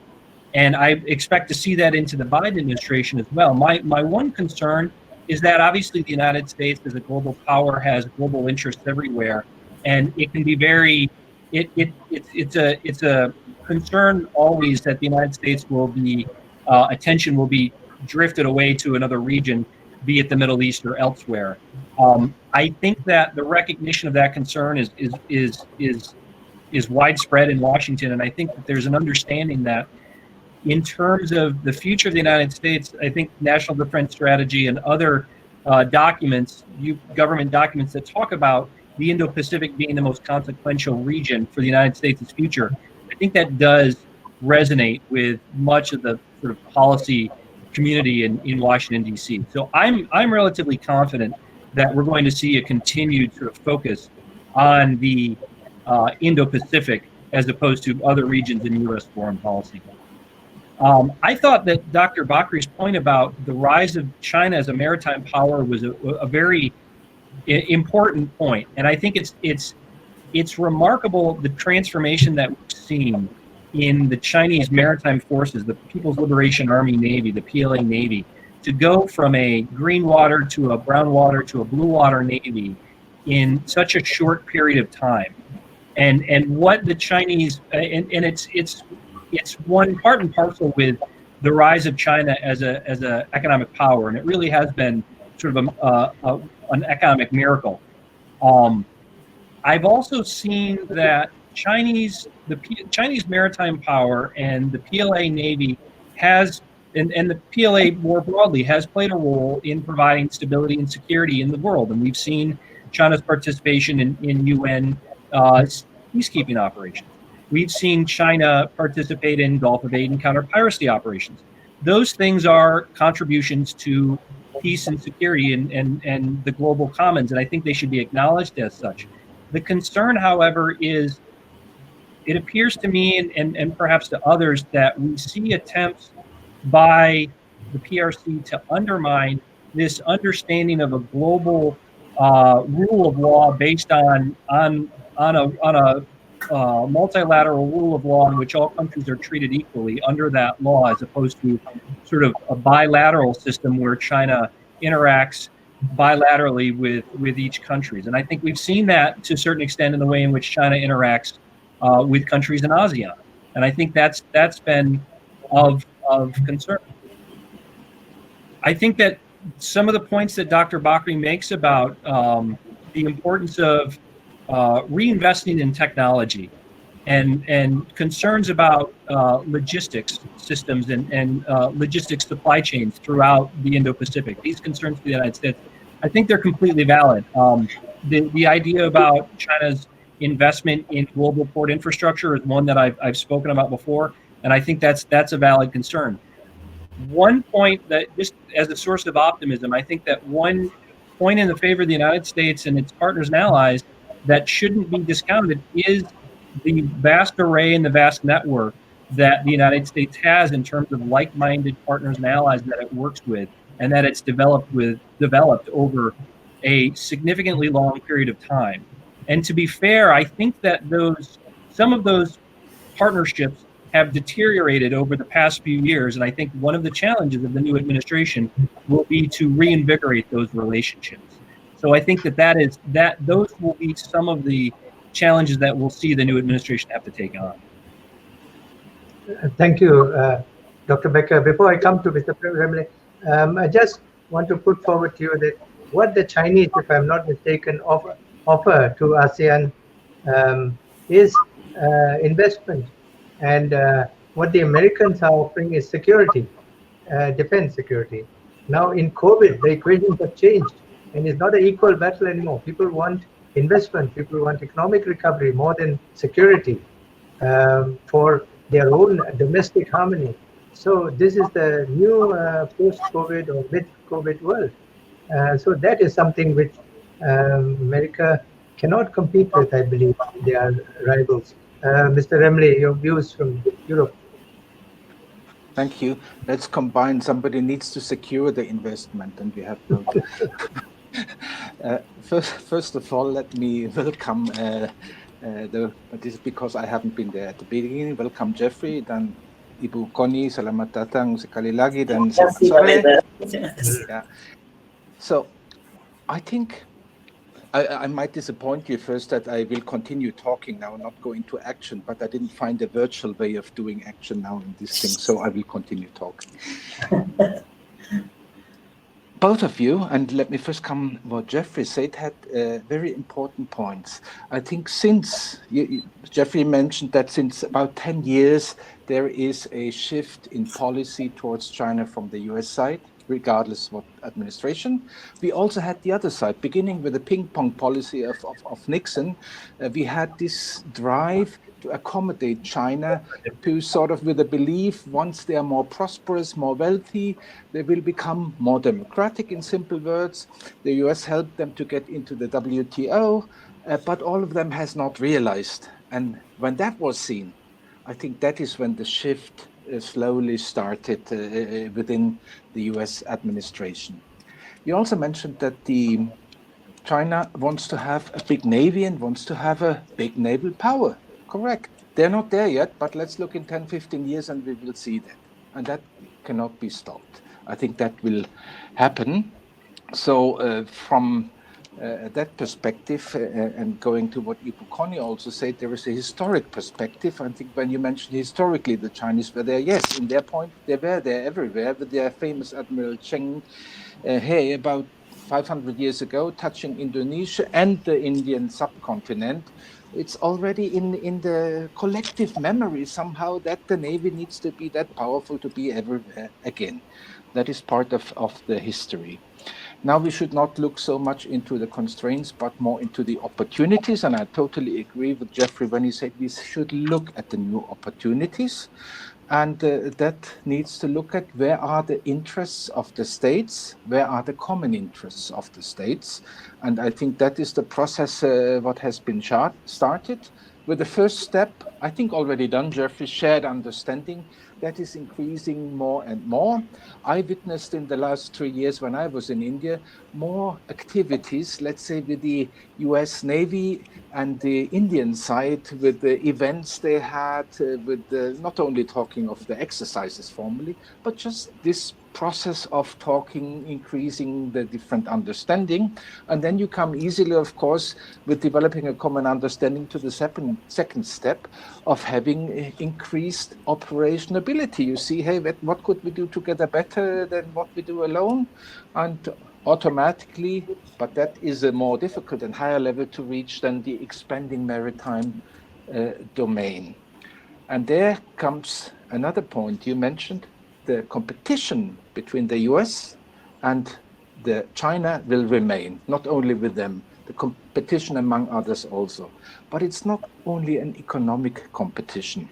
Speaker 2: And I expect to see that into the Biden administration as well. My one concern is that obviously the United States as a global power has global interests everywhere, and it can be very, it's a concern always that the United States will be, attention will be drifted away to another region, be it the Middle East or elsewhere. I think that the recognition of that concern is widespread in Washington, and I think that there's an understanding that in terms of the future of the United States, I think National Defense Strategy and other documents, government documents that talk about the Indo-Pacific being the most consequential region for the United States' future, I think that does resonate with much of the sort of policy community in Washington, D.C. So I'm relatively confident that we're going to see a continued sort of focus on the Indo-Pacific as opposed to other regions in U.S. foreign policy. I thought that Dr. Bakri's point about the rise of China as a maritime power was a very important point, and I think it's remarkable the transformation that we've seen in the Chinese maritime forces, the People's Liberation Army Navy, the PLA Navy, to go from a green water to a brown water to a blue water Navy in such a short period of time. And what the Chinese, and it's one part and parcel with the rise of China as a economic power, and it really has been sort of an economic miracle. I've also seen that the Chinese maritime power and the PLA Navy has, and the PLA more broadly, has played a role in providing stability and security in the world. And we've seen China's participation in UN peacekeeping operations. We've seen China participate in Gulf of Aden counter-piracy operations. Those things are contributions to peace and security and the global commons, and I think they should be acknowledged as such. The concern, however, is it appears to me and perhaps to others that we see attempts by the PRC to undermine this understanding of a global rule of law based on a multilateral rule of law in which all countries are treated equally under that law, as opposed to sort of a bilateral system where China interacts bilaterally with each countries. And I think we've seen that to a certain extent in the way in which China interacts with countries in ASEAN. And I think that's been of concern. I think that some of the points that Dr. Bakri makes about the importance of reinvesting in technology and concerns about logistics systems and logistics supply chains throughout the Indo-Pacific, these concerns for the United States, I think they're completely valid. The idea about China's investment in global port infrastructure is one that I've spoken about before, and I think that's a valid concern. One point that, just as a source of optimism, I think that one point in the favor of the United States and its partners and allies that shouldn't be discounted is the vast array and the vast network that the United States has in terms of like-minded partners and allies that it works with, and that it's developed over a significantly long period of time. And to be fair, I think that some of those partnerships have deteriorated over the past few years, and I think one of the challenges of the new administration will be to reinvigorate those relationships. So I think that those will be some of the challenges that we'll see the new administration have to take on.
Speaker 1: Thank you, Dr. Becker. Before I come to Mr. Remle, I just want to put forward to you that what the Chinese, if I'm not mistaken, offer to ASEAN is investment. And what the Americans are offering is security, defense security. Now in COVID, the equations have changed, and it's not an equal battle anymore. People want investment, people want economic recovery more than security for their own domestic harmony. So this is the new post-COVID or mid-COVID world. So that is something which America cannot compete with, I believe. They are rivals. Mr. Remle, your views from Europe.
Speaker 4: Thank you. Let's combine. Somebody needs to secure the investment, and we have to. First of all, let me welcome this is because I haven't been there at the beginning. Welcome, Jeffrey. Dan Ibu Koni, selamat datang sekali lagi dan selamat sore. Yeah. So, I think I might disappoint you first that I will continue talking now, not going to action, but I didn't find a virtual way of doing action now in this thing, so I will continue talking. Both of you, and let me first come what Jeffrey said, had very important points. I think since, Jeffrey mentioned that since about 10 years, there is a shift in policy towards China from the US side, regardless of what administration. We also had the other side, beginning with the ping-pong policy of Nixon. We had this drive to accommodate China to sort of with a belief once they are more prosperous, more wealthy, they will become more democratic, in simple words. The US helped them to get into the WTO, but all of them has not realized. And when that was seen, I think that is when the shift slowly started within the US administration. You also mentioned that China wants to have a big navy and wants to have a big naval power. Correct. They're not there yet, but let's look in 10, 15 years and we will see that. And that cannot be stopped. I think that will happen. So from that perspective, and going to what Ibu Kony also said, there is a historic perspective. I think when you mentioned historically the Chinese were there, yes, in their point, they were there everywhere, with their famous Admiral Cheng He about 500 years ago, touching Indonesia and the Indian subcontinent. It's already in the collective memory somehow that the Navy needs to be that powerful to be everywhere again. That is part of the history. Now we should not look so much into the constraints, but more into the opportunities. And I totally agree with Jeffrey when he said we should look at the new opportunities. And that needs to look at where are the interests of the states, where are the common interests of the states. And I think that is the process what has been started. With the first step, I think already done, Jeffrey, shared understanding. That is increasing more and more. I witnessed in the last 3 years when I was in India, more activities, let's say with the US Navy and the Indian side, with the events they had, with not only talking of the exercises formally, but just this process of talking, increasing the different understanding. And then you come easily, of course, with developing a common understanding to the second step of having increased operationability. You see, hey, what could we do together better than what we do alone? And automatically, but that is a more difficult and higher level to reach than the expanding maritime domain. And there comes another point you mentioned. The competition between the US and China will remain, not only with them, the competition among others also. But it's not only an economic competition.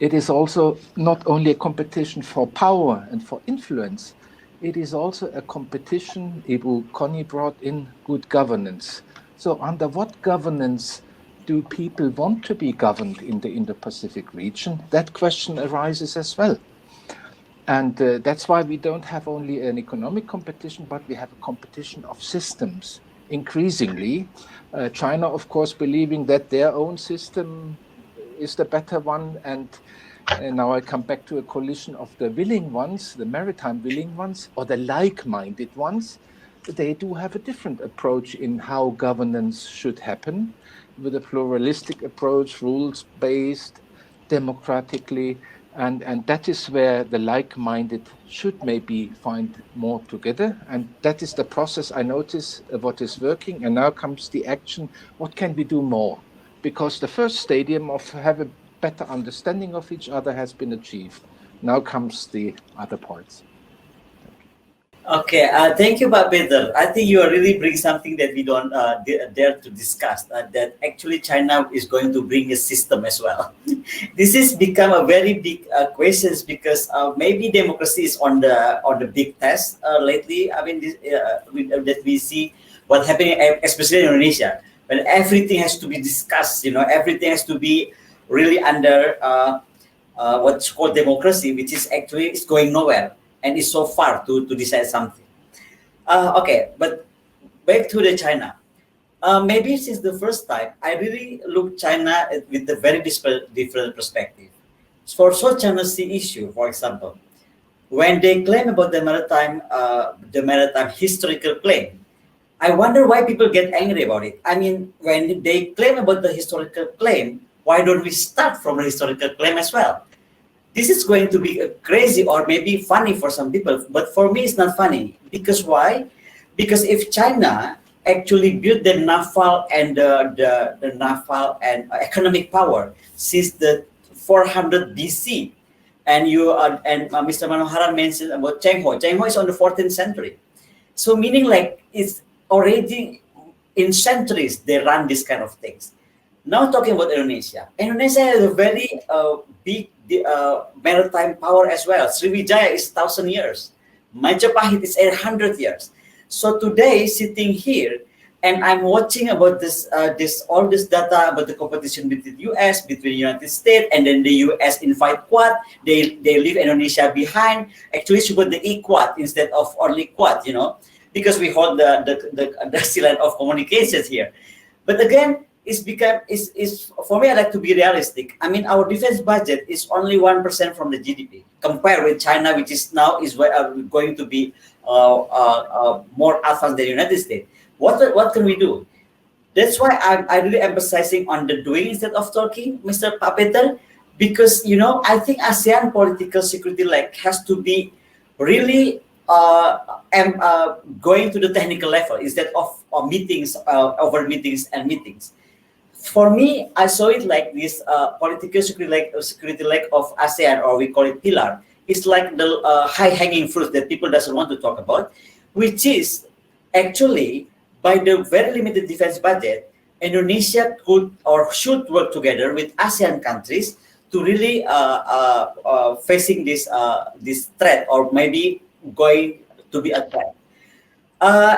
Speaker 4: It is also not only a competition for power and for influence, it is also a competition, Ibu Kony brought in, good governance. So under what governance do people want to be governed in the Indo-Pacific region? That question arises as well. And that's why we don't have only an economic competition, but we have a competition of systems. Increasingly, China, of course, believing that their own system is the better one. And now I come back to a coalition of the willing ones, the maritime willing ones, or the like-minded ones. They do have a different approach in how governance should happen, with a pluralistic approach, rules-based, democratically. And that is where the like-minded should maybe find more together. And that is the process I notice of what is working. And now comes the action. What can we do more? Because the first stadium of have a better understanding of each other has been achieved. Now comes the other parts.
Speaker 3: Okay, thank you, Pak Peter. I think you are really bring something that we don't dare to discuss, that actually China is going to bring a system as well. This has become a very big question because maybe democracy is on the big test lately. I mean, that we see what's happening, especially in Indonesia, when everything has to be discussed, everything has to be really under what's called democracy, which is actually is going nowhere. And it's so far to decide something. Okay, but back to the China. Maybe since the first time, I really look China with a very different perspective. For South China Sea issue, for example, when they claim about the maritime historical claim, I wonder why people get angry about it. I mean, when they claim about the historical claim, why don't we start from the historical claim as well? This is going to be crazy or maybe funny for some people, but for me it's not funny. Because why? Because if China actually built the naval and the naval and economic power since the 400 BC, and Mr. Manoharan mentioned about Cheng Ho. Cheng Ho is on the 14th century, so meaning like it's already in centuries they run this kind of things. Now talking about Indonesia, Indonesia has a very big maritime power as well. Sriwijaya is 1,000 years. Majapahit is 800 years. So today, sitting here, and I'm watching about all this data about the competition between the US, between the United States, and then the US invite Quad. They leave Indonesia behind. Actually, should put the E-Quad instead of only Quad, because we hold the seal of communications here. But again, is for me. I like to be realistic. I mean, our defense budget is only 1% from the GDP, compared with China, which is now going to be more advanced than the United States. What can we do? That's why I'm really emphasizing on the doing instead of talking, Mr. Pak Peter, because I think ASEAN political security has to be really going to the technical level instead of meetings over meetings and meetings. For me, I saw it like this: political security leg of ASEAN, or we call it pillar. It's like the high-hanging fruit that people doesn't want to talk about, which is actually by the very limited defense budget, Indonesia could or should work together with ASEAN countries to really facing this threat, or maybe going to be a threat.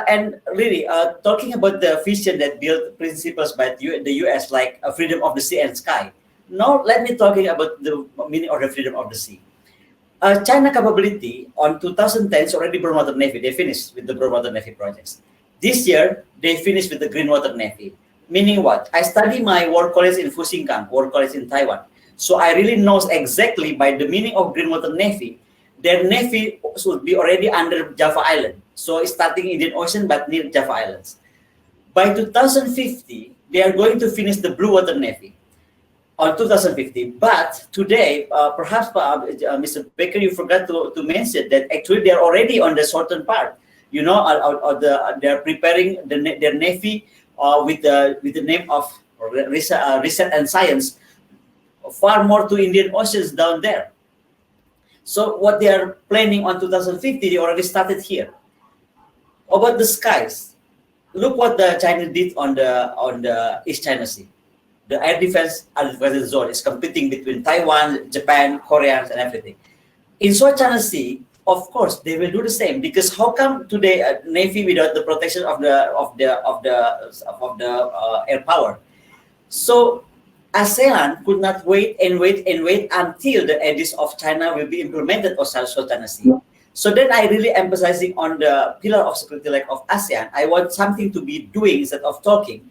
Speaker 3: And really, talking about the vision that built principles by the US, like freedom of the sea and sky. Now, let me talking about the meaning of the freedom of the sea. China capability on 2010 is already Brown Water Navy. They finished with the Brown Water Navy projects. This year, they finished with the Green Water Navy. Meaning what? I study my War College in Fuxinggang, War College in Taiwan. So I really know exactly by the meaning of Green Water Navy, their navy should be already under Java Island. So it's starting Indian Ocean, but near Java Islands. By 2050, they are going to finish the Blue Water Navy on 2050. But today, perhaps Mr. Baker, you forgot to mention that actually they are already on the southern part. They are preparing their navy with the name of research and science, far more to Indian Oceans down there. So what they are planning on 2050, they already started here. About the skies, look what the China did on the East China Sea. The air defense advanced zone is competing between Taiwan, Japan, Koreans, and everything. In South China Sea, of course, they will do the same, because how come today a navy without the protection of the air power? So ASEAN could not wait until the edges of China will be implemented on South China Sea. So then I really emphasizing on the pillar of security like of ASEAN. I want something to be doing instead of talking,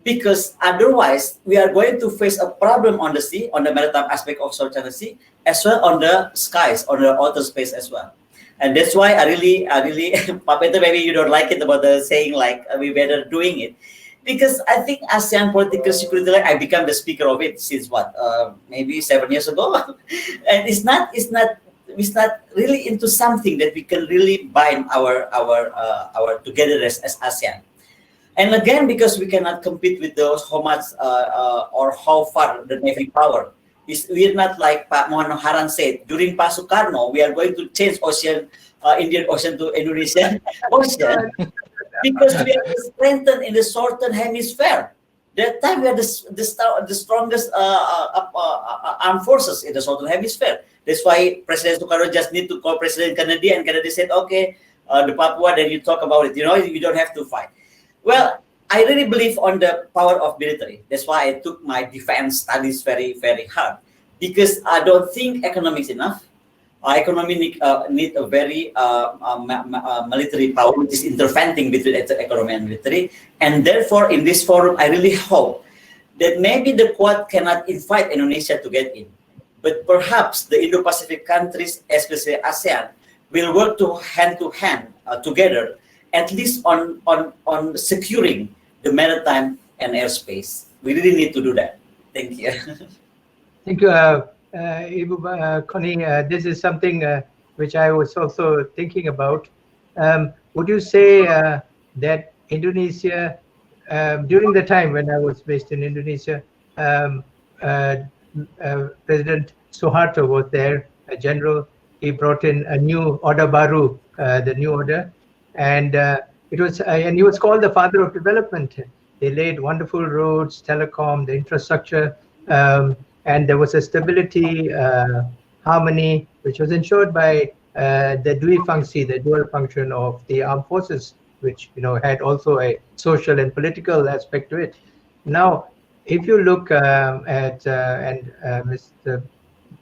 Speaker 3: because otherwise we are going to face a problem on the sea, on the maritime aspect of South China Sea, as well on the skies, on the outer space as well. And that's why I really, Pak Peter, maybe you don't like it about the saying like we better doing it. Because I think ASEAN political security, like I became the speaker of it since maybe 7 years ago, and it's not really into something that we can really bind our togetherness as ASEAN. And again, because we cannot compete with those how much or how far the navy power is, we're not like Pak Mohan Haran said during Pak Sukarno, we are going to change Indian Ocean to Indonesian Ocean. Because we are strengthened in the southern hemisphere. That time we are the strongest armed forces in the southern hemisphere. That's why President Sukarno just need to call President Kennedy, and Kennedy said, "Okay, the Papua, then you talk about it. You don't have to fight." Well, I really believe on the power of military. That's why I took my defense studies very, very hard, because I don't think economics enough. Economy need a very military power, which is interfacing between economy and military. And therefore, in this forum, I really hope that maybe the Quad cannot invite Indonesia to get in, but perhaps the Indo-Pacific countries, especially ASEAN, will work hand together, at least on securing the maritime and airspace. We really need to do that. Thank you.
Speaker 1: Thank you. Ibu Kony, this is something which I was also thinking about. Would you say that Indonesia, during the time when I was based in Indonesia, President Suharto was there, a general. He brought in a new Order Baru, the new order, and he was called the father of development. They laid wonderful roads, telecom, the infrastructure. And there was a stability, harmony, which was ensured by the the dual function of the armed forces, which had also a social and political aspect to it. Now, if you look at Mr.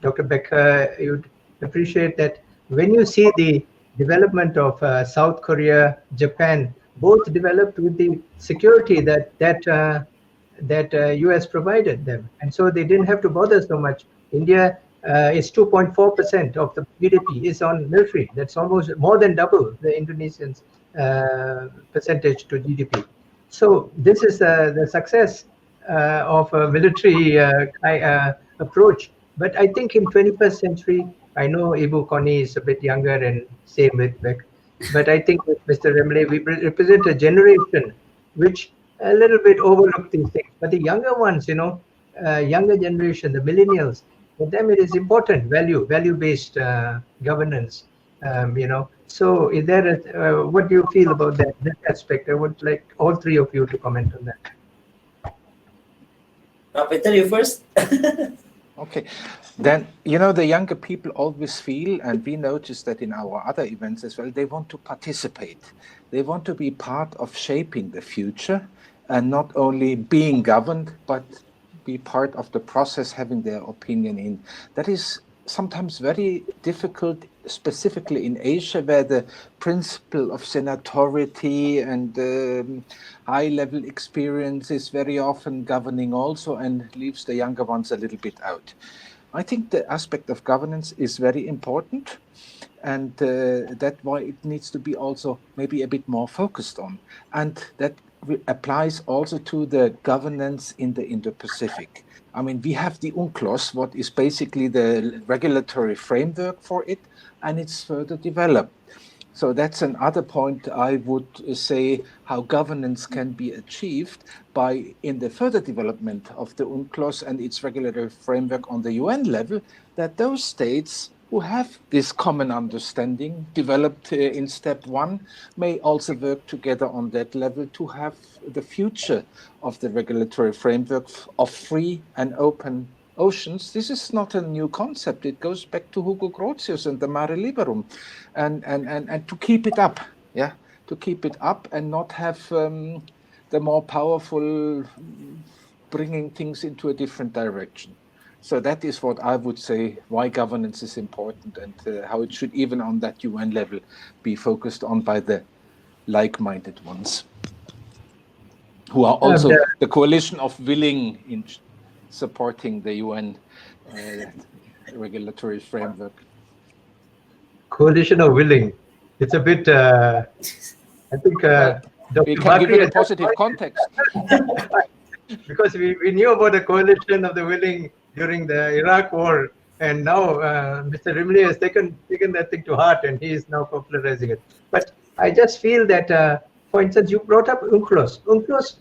Speaker 1: Dr. Becker, you'd appreciate that when you see the development of South Korea, Japan, both developed with the security that that US provided them. And so they didn't have to bother so much. India is 2.4% of the GDP is on military. That's almost more than double the Indonesians' percentage to GDP. So this is the success of a military approach. But I think in 21st century, I know Ibu Connie is a bit younger and same with Beck, but I think with Mr. Remle, we represent a generation which a little bit overlook these things. But the younger ones, younger generation, the millennials, for them it is important, value-based governance, So is there what do you feel about that aspect? I would like all three of you to comment on that.
Speaker 3: Peter, you first.
Speaker 4: Okay, then, the younger people always feel, and we notice that in our other events as well, they want to participate. They want to be part of shaping the future and not only being governed, but be part of the process, having their opinion in. That is sometimes very difficult, specifically in Asia, where the principle of senatoriety and high-level experience is very often governing also and leaves the younger ones a little bit out. I think the aspect of governance is very important, and that's why it needs to be also maybe a bit more focused on. And that applies also to the governance in the Indo-Pacific. I mean, we have the UNCLOS, what is basically the regulatory framework for it, and it's further developed. So that's another point I would say how governance can be achieved by, in the further development of the UNCLOS and its regulatory framework on the UN level, that those states who have this common understanding developed in step one may also work together on that level to have the future of the regulatory framework of free and open oceans. This is not a new concept. It goes back to Hugo Grotius and the Mare Liberum, and to keep it up, to keep it up and not have the more powerful bringing things into a different direction. So that is what I would say, why governance is important and how it should, even on that UN level, be focused on by the like-minded ones, who are also the coalition of willing in supporting the UN regulatory framework.
Speaker 1: Coalition of willing. It's a bit, I think...
Speaker 4: we can give it a positive context.
Speaker 1: Because we knew about the coalition of the willing during the Iraq war, and now Mr. Remle has taken that thing to heart, and he is now popularizing it. But I just feel that, for instance, you brought up UNCLOS. UNCLOS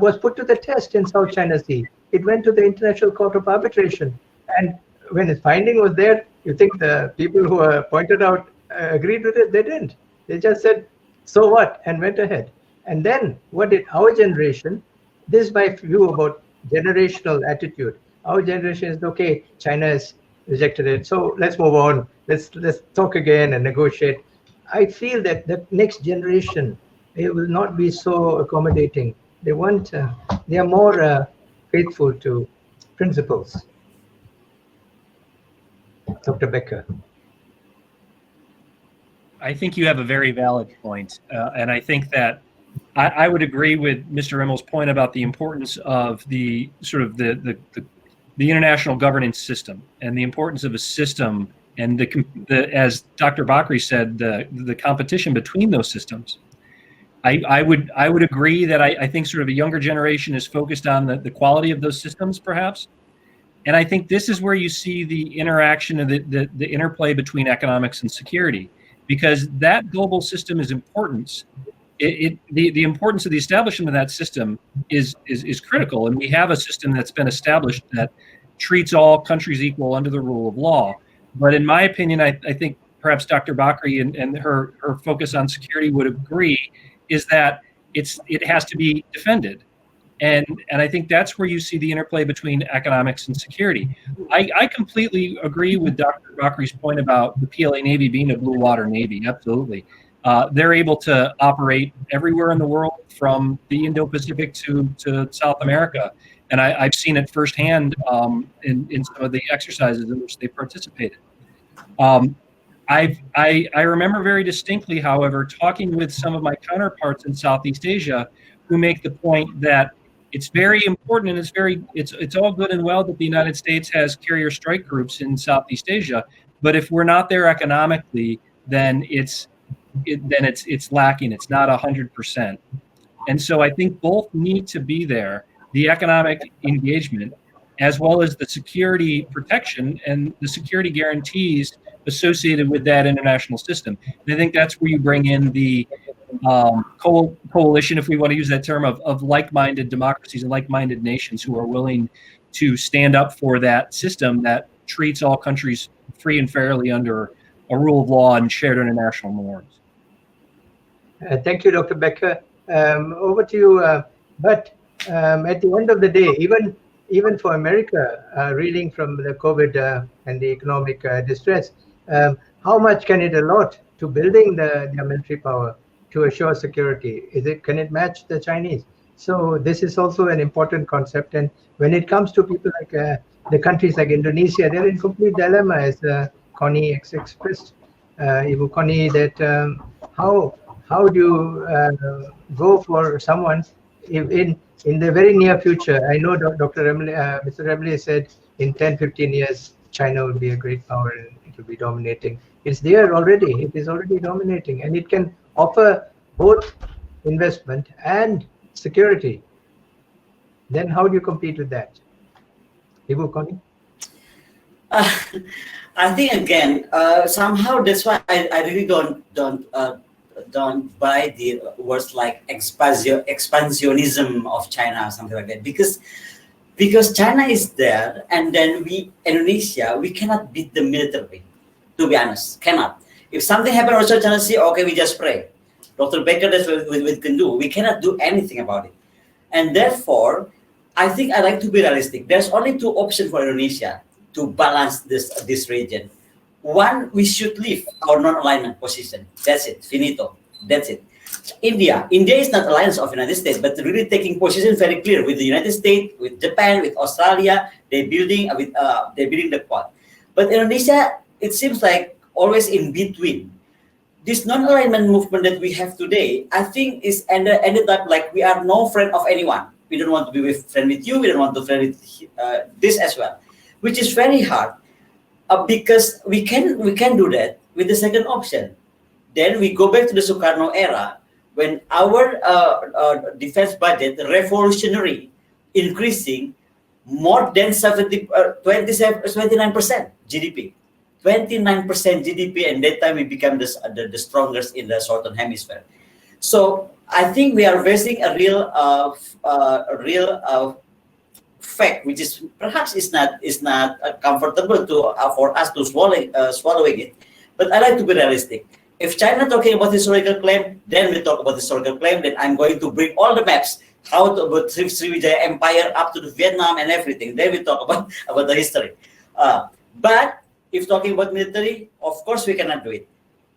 Speaker 1: was put to the test in South China Sea. It went to the International Court of Arbitration, and when the finding was there, you think the people who were pointed out agreed with it? They didn't. They just said, so what, and went ahead. And then what did our generation? This is my view about generational attitude. Our generation is, okay, China has rejected it, so let's move on. Let's talk again and negotiate. I feel that the next generation, they will not be so accommodating. They are more faithful to principles. Dr. Becker.
Speaker 2: I think you have a very valid point, and I think that I would agree with Mr. Remle's point about the importance of the sort of the international governance system and the importance of a system, and as Dr. Bakri said, the competition between those systems. I would agree that I think sort of a younger generation is focused on the quality of those systems, perhaps. And I think this is where you see the interaction of the interplay between economics and security, because that global system is important. The importance of the establishment of that system is critical, and we have a system that's been established that treats all countries equal under the rule of law. But in my opinion, I think perhaps Dr. Bakri and her focus on security would agree, is that it has to be defended. And I think that's where you see the interplay between economics and security. I completely agree with Dr. Bakri's point about the PLA Navy being a blue water Navy. Absolutely. They're able to operate everywhere in the world, from the Indo-Pacific to South America. And I've seen it firsthand in some of the exercises in which they participated. I remember very distinctly, however, talking with some of my counterparts in Southeast Asia who make the point that it's very important, and it's all good and well that the United States has carrier strike groups in Southeast Asia, but if we're not there economically, then it's lacking. It's not 100%. And so I think both need to be there, the economic engagement, as well as the security protection and the security guarantees associated with that international system. And I think that's where you bring in the coalition, if we want to use that term, of like-minded democracies and like-minded nations who are willing to stand up for that system that treats all countries free and fairly under a rule of law and shared international norms.
Speaker 1: Thank you, Dr. Becker. Over to you. But at the end of the day, even for America, reeling from the COVID and the economic distress, how much can it allot to building their military power to assure security? Can it match the Chinese? So this is also an important concept. And when it comes to people like the countries like Indonesia, they're in complete dilemma, as Connie expressed, Ibu Connie, that how do you go for someone in the very near future? I know Mr. Remle said in 10, 15 years, China will be a great power and it will be dominating. It's there already. It is already dominating, and it can offer both investment and security. Then how do you compete with that? Ibu Connie?
Speaker 3: I think again, somehow that's why I really don't buy the words like expansionism of China or something like that, because China is there, and then Indonesia, we cannot beat the military, to be honest, cannot. If something happens also, China say, okay, we just pray. Dr. Becker, that's what we can do. We cannot do anything about it. And therefore, I think I like to be realistic. There's only two options for Indonesia to balance this region. One, we should leave our non-alignment position. That's it, finito. That's it. India is not alliance of United States, but really taking position very clear with the United States, with Japan, with Australia. They're building the Quad. But Indonesia, it seems like always in between. This non-alignment movement that we have today, I think, is ended up like we are no friend of anyone. We don't want to be friend with you. We don't want to friend with this as well, which is very hard because we can do that with the second option. Then we go back to the Sukarno era when our defense budget, revolutionary, increasing more than 29% GDP. 29% GDP, and that time we become the strongest in the Southern Hemisphere. So I think we are facing a real fact, which is perhaps is not comfortable for us to swallowing it. But I like to be realistic. If China talking about historical claim, then we talk about historical claim. Then I'm going to bring all the maps, how to about Sriwijaya Empire up to the Vietnam and everything. Then we talk about the history. But if talking about military, of course we cannot do it.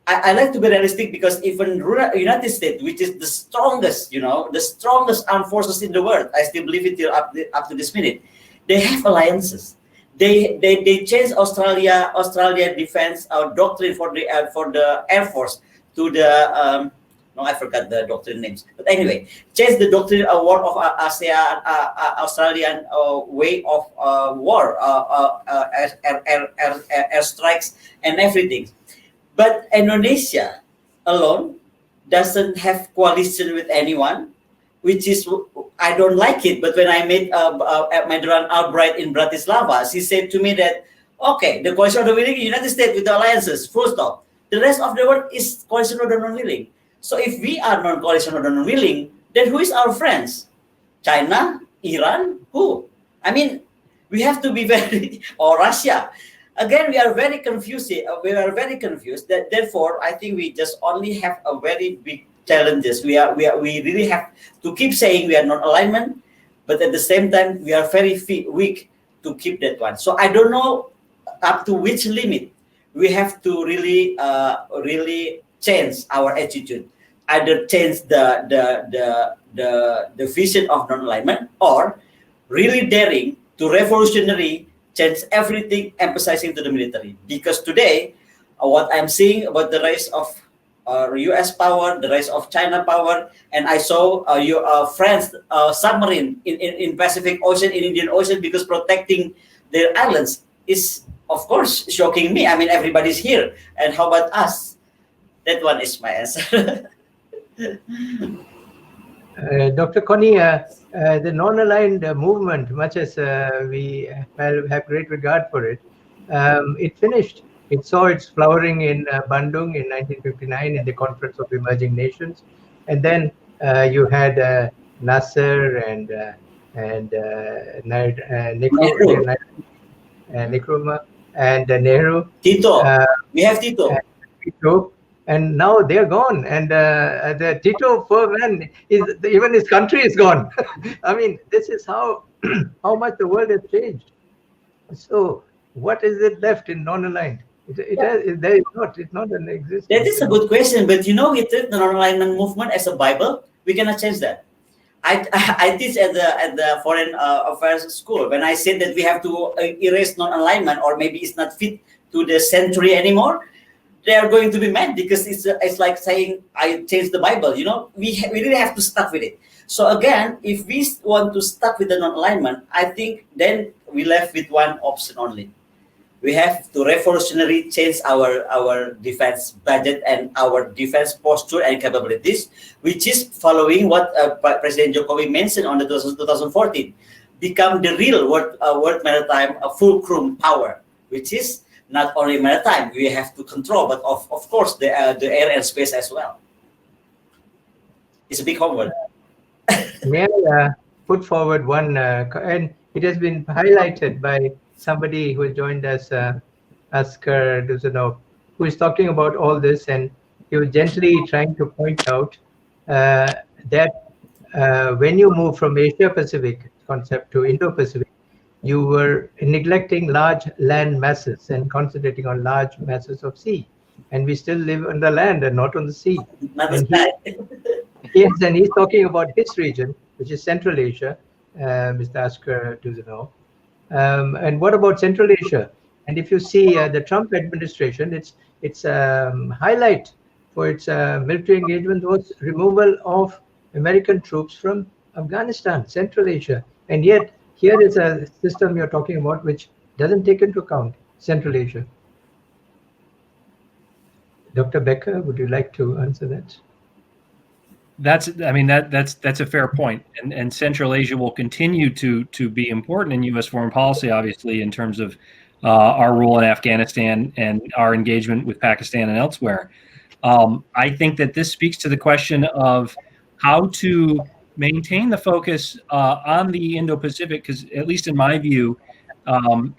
Speaker 3: I like to be realistic because even United States, which is the strongest, the strongest armed forces in the world, I still believe it till up to this minute, they have alliances. They changed Australia defense doctrine for the Air Force to the I forgot the doctrine names, but anyway, changed the doctrine war of ASEAN Australian way of war, air strikes and everything. But Indonesia alone doesn't have coalition with anyone, which is, I don't like it. But when I met Madeleine Albright in Bratislava, she said to me that, okay, the coalition of the willing, United States with the alliances, full stop. The rest of the world is coalition of the non-willing. So if we are non-coalition of the non-willing, then who is our friends? China, Iran, who? I mean, we have to be very, or Russia. Again, we are very confused. That therefore, I think we just only have a very big challenges. We really have to keep saying we are non-alignment, but at the same time, we are very weak to keep that one. So I don't know up to which limit we have to really change our attitude. Either change the vision of non-alignment, or really daring to revolutionary change everything, emphasizing to the military. Because today, what I'm seeing about the rise of U.S. power, the rise of China power, and I saw your friends submarine in Pacific Ocean, in Indian Ocean, because protecting their islands is, of course, shocking me. I mean, everybody's here, and how about us? That one is my answer.
Speaker 1: Dr. Connie, the non-aligned movement, much as we have great regard for it, it finished. It saw its flowering in Bandung in 1959 in the Conference of Emerging Nations, and then you had Nasser and Nkrumah and Nehru.
Speaker 3: Tito, we have Tito.
Speaker 1: And now they're gone, and the Tito, poor man, even his country is gone. I mean, this is how much the world has changed. So, what is it left in non-aligned? It's not an existence.
Speaker 3: That is a good question, but we treat the non-alignment movement as a Bible. We cannot change that. I teach at the Foreign Affairs School. When I said that we have to erase non-alignment, or maybe it's not fit to the century anymore, they are going to be mad, because it's like saying I changed the Bible. We really have to stuck with it. So again, if we want to stuck with the non-alignment, I think then we left with one option only. We have to revolutionarily change our defense budget and our defense posture and capabilities, which is following what President Jokowi mentioned on the 2014, become the real world maritime fulcrum power, which is not only maritime we have to control, but of course the air and space as well. It's a big homework.
Speaker 1: May I put forward one, and it has been highlighted by somebody who joined us, Askar Duzanov, who is talking about all this, and he was gently trying to point out that when you move from Asia-Pacific concept to Indo-Pacific, you were neglecting large land masses and concentrating on large masses of sea. And we still live on the land and not on the sea. Yes, and he's talking about his region, which is Central Asia, Mr. Askar Duzanov. And what about Central Asia? And if you see the Trump administration, its highlight for its military engagement was removal of American troops from Afghanistan, Central Asia. And yet, here is a system you're talking about which doesn't take into account Central Asia. Dr. Becker, would you like to answer that?
Speaker 2: That's a fair point, and Central Asia will continue to be important in U.S. foreign policy, obviously, in terms of our role in Afghanistan and our engagement with Pakistan and elsewhere. I think that this speaks to the question of how to maintain the focus on the Indo-Pacific, because at least in my view,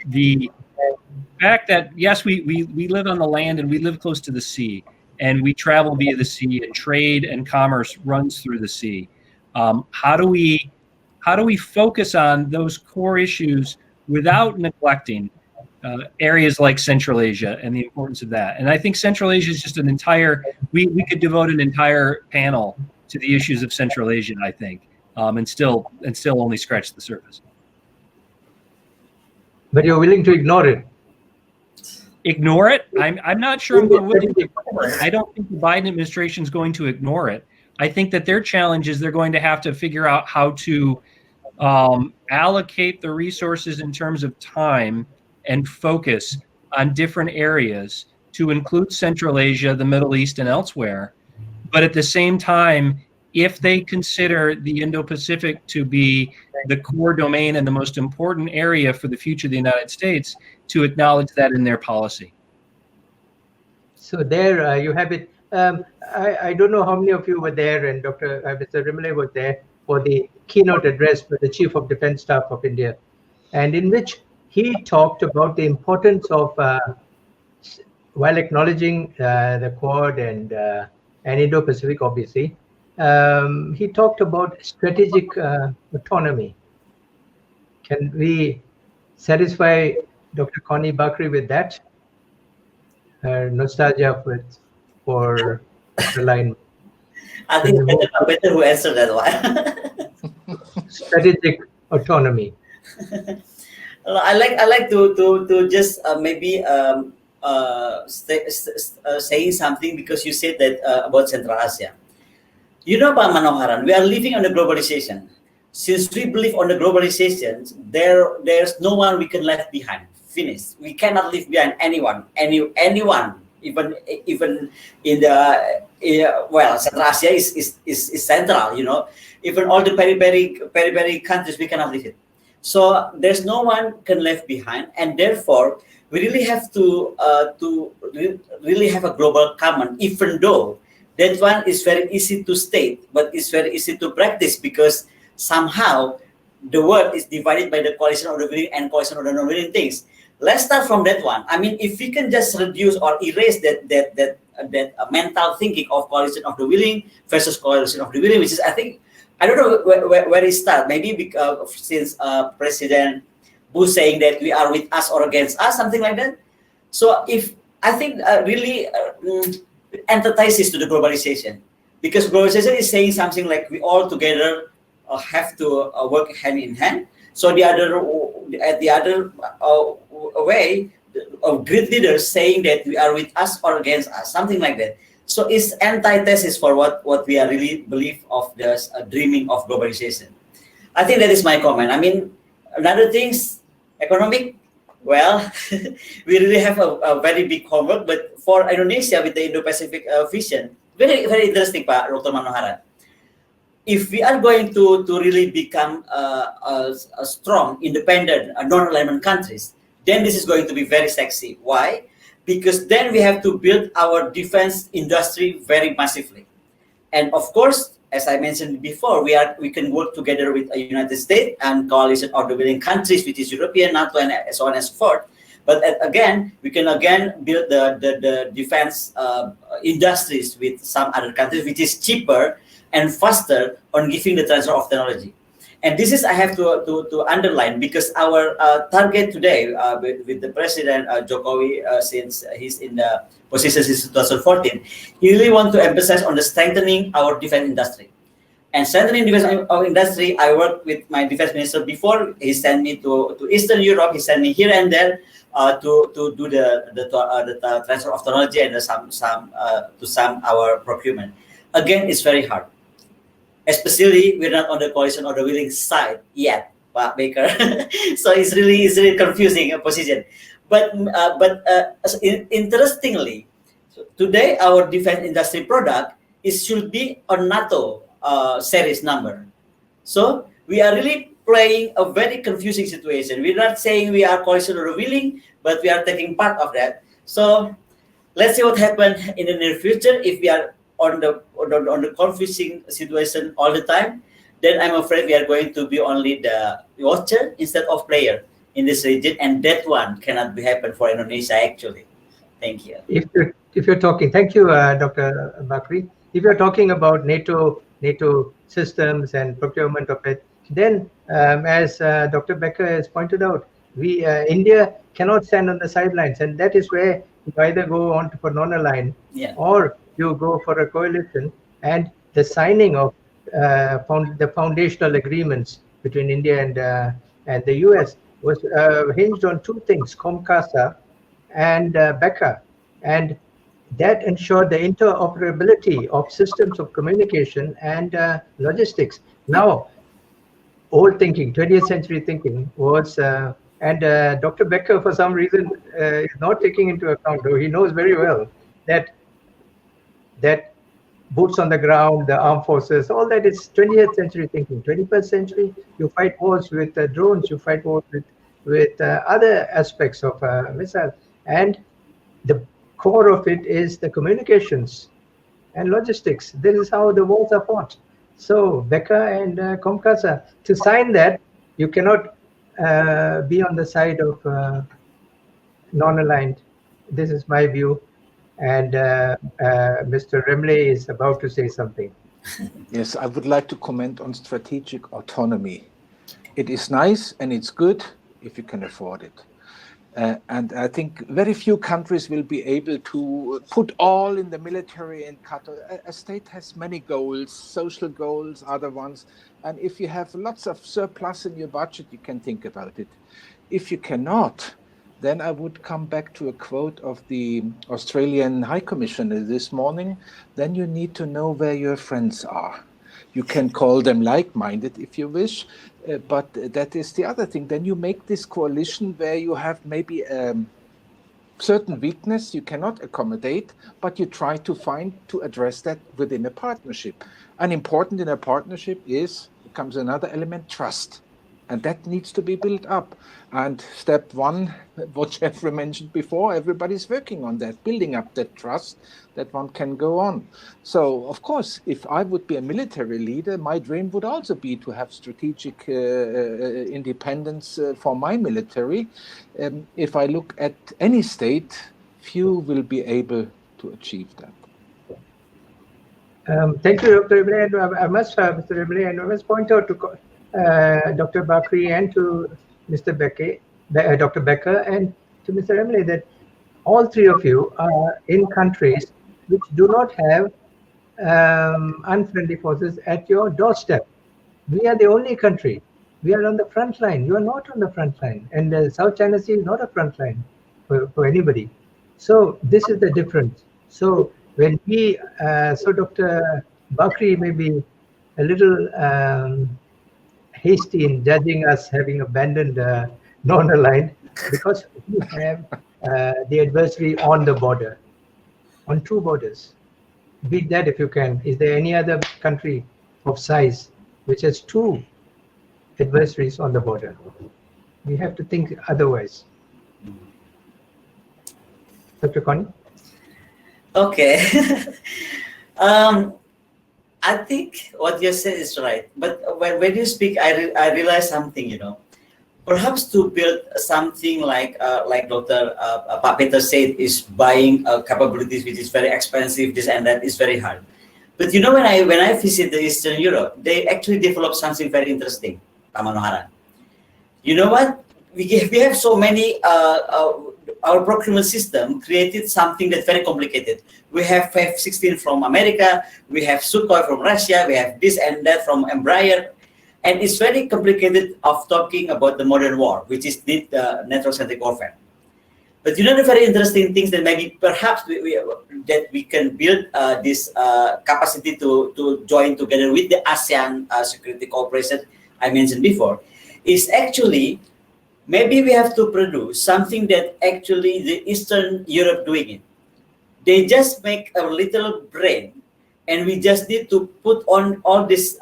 Speaker 2: the fact that yes, we live on the land and we live close to the sea, and we travel via the sea, and trade and commerce runs through the sea. How do we focus on those core issues without neglecting areas like Central Asia and the importance of that? And I think Central Asia is just an entire. We could devote an entire panel to the issues of Central Asia, I think, and still only scratch the surface.
Speaker 1: But you're willing to ignore it.
Speaker 2: Ignore it? I'm not sure we're willing to ignore it. I don't think the Biden administration is going to ignore it. I think that their challenge is they're going to have to figure out how to allocate the resources in terms of time and focus on different areas to include Central Asia, the Middle East, and elsewhere. But at the same time, if they consider the Indo-Pacific to be the core domain and the most important area for the future of the United States, to acknowledge that in their policy.
Speaker 1: So there you have it. I don't know how many of you were there, and Mr. Rimale was there for the keynote address by the Chief of Defense Staff of India, and in which he talked about the importance of, while acknowledging the Quad and Indo-Pacific, obviously, he talked about strategic autonomy. Can we satisfy Dr. Connie Bakri with that? Nostalgia for the line.
Speaker 3: I think better who answered that one.
Speaker 1: Strategic autonomy.
Speaker 3: I like to just maybe saying something because you said that about Central Asia. You know, Pak Manoharan, we are living on the globalization. Since we believe on the globalization, there's no one we can left behind. Finished. We cannot leave behind anyone, anyone. Even in the well, Central Asia is central. You know, even all the periphery countries, we cannot leave it. So there's no one can left behind, and therefore we really have to really have a global common. Even though that one is very easy to state, but it's very easy to practice because somehow the world is divided by the coalition of the willing and coalition of the non-willing things. Let's start from that one. I mean, if we can just reduce or erase that mental thinking of coalition of the willing versus coalition of the willing, which is, I think, I don't know where it starts. Maybe because since President Bush saying that we are with us or against us, something like that. So if I think really antithesis to the globalization, because globalization is saying something like we all together have to work hand in hand. So the other way, great leaders saying that we are with us or against us, something like that. So it's antithesis for what we are really believe of the dreaming of globalization. I think that is my comment. I mean, another things, economic, well, we really have a very big homework, but for Indonesia with the Indo-Pacific vision, very, very interesting, Pak Dr. Manoharan. If we are going to really become a strong, independent, non-alignment countries, then this is going to be very sexy. Why? Because then we have to build our defense industry very massively. And of course, as I mentioned before, we can work together with the United States and coalition of the willing countries, which is European, NATO, and so on and so forth. But again, we can build the defense industries with some other countries, which is cheaper and faster on giving the transfer of technology. And this is I have to underline because our target today with the President Jokowi since he's in the position since 2014, he really want to emphasize on the strengthening our defense industry. And strengthening defense industry, I worked with my defense minister before. He sent me to Eastern Europe. He sent me here and there to do the transfer of technology and some our procurement. Again, it's very hard. Especially we're not on the coalition or the willing side yet, Pak Baker. So it's really confusing position. But interestingly, today our defense industry product should be on NATO series number. So we are really playing a very confusing situation. We're not saying we are coalition or willing, but we are taking part of that. So let's see what happens in the near future. If we are on the confusing situation all the time, then I'm afraid we are going to be only the watcher instead of player in this region, and that one cannot be happen for Indonesia actually. Thank you.
Speaker 1: If you're talking, thank you, Dr. Bakri. If you're talking about NATO systems and procurement of it, then as Dr. Becker has pointed out, India cannot stand on the sidelines, and that is where you either go on for non-aligned or you go for a coalition. And the signing of the foundational agreements between India and the US was hinged on two things: COMCASA and BECA, and that ensured the interoperability of systems of communication and logistics. Now, old thinking, 20th century thinking was, and Dr. Becker, for some reason, is not taking into account, though he knows very well that boots on the ground, the armed forces, all that is 20th century thinking. 21st century, you fight wars with drones, you fight wars with other aspects of missiles, and the core of it is the communications and logistics. This is how the wars are fought. So BECA and COMCASA, to sign that, you cannot be on the side of non-aligned. This is my view. And Mr. Remley is about to say something.
Speaker 4: Yes, I would like to comment on strategic autonomy. It is nice and it's good if you can afford it. And I think very few countries will be able to put all in the military and cut. A state has many goals, social goals, other ones. And if you have lots of surplus in your budget, you can think about it. If you cannot, then I would come back to a quote of the Australian High Commissioner this morning. Then you need to know where your friends are. You can call them like-minded if you wish, but that is the other thing. Then you make this coalition where you have maybe certain weakness you cannot accommodate, but you try to address that within a partnership. And important in a partnership comes another element, trust. And that needs to be built up. And step one, what Jeffrey mentioned before, everybody's working on that, building up that trust that one can go on. So, of course, if I would be a military leader, my dream would also be to have strategic independence for my military. If I look at any state, few will be able to achieve that.
Speaker 1: Thank you, Dr. Remle. I must, Mr. Remle, and I must point out to Dr. Bakri and to Mr. Dr. Becker and to Mr. Remle that all three of you are in countries which do not have unfriendly forces at your doorstep. We are the only country. We are on the front line. You are not on the front line. And the South China Sea is not a front line for anybody. So this is the difference. So when so Dr. Bakri may be a little hasty in judging us having abandoned non-aligned, because we have the adversary on the border, on two borders. Beat that if you can. Is there any other country of size which has two adversaries on the border? We have to think otherwise. Dr. Connie?
Speaker 3: Okay. I think what you said is right. But when you speak, I realize something, Perhaps to build something like Dr. Pak Peter said, is buying capabilities which is very expensive, this and that is very hard. But when I visit the Eastern Europe, they actually develop something very interesting, Pak Manoharan. You know what? We have so many, our procurement system created something that's very complicated. We have F-16 from America, we have Sukhoi from Russia, we have this and that from Embraer. And it's very complicated of talking about the modern war, which is the network-centric warfare. But the very interesting things that maybe perhaps we can build this capacity to join together with the ASEAN security cooperation I mentioned before, is actually maybe we have to produce something that actually the Eastern Europe doing it. They just make a little brain, and we just need to put on all these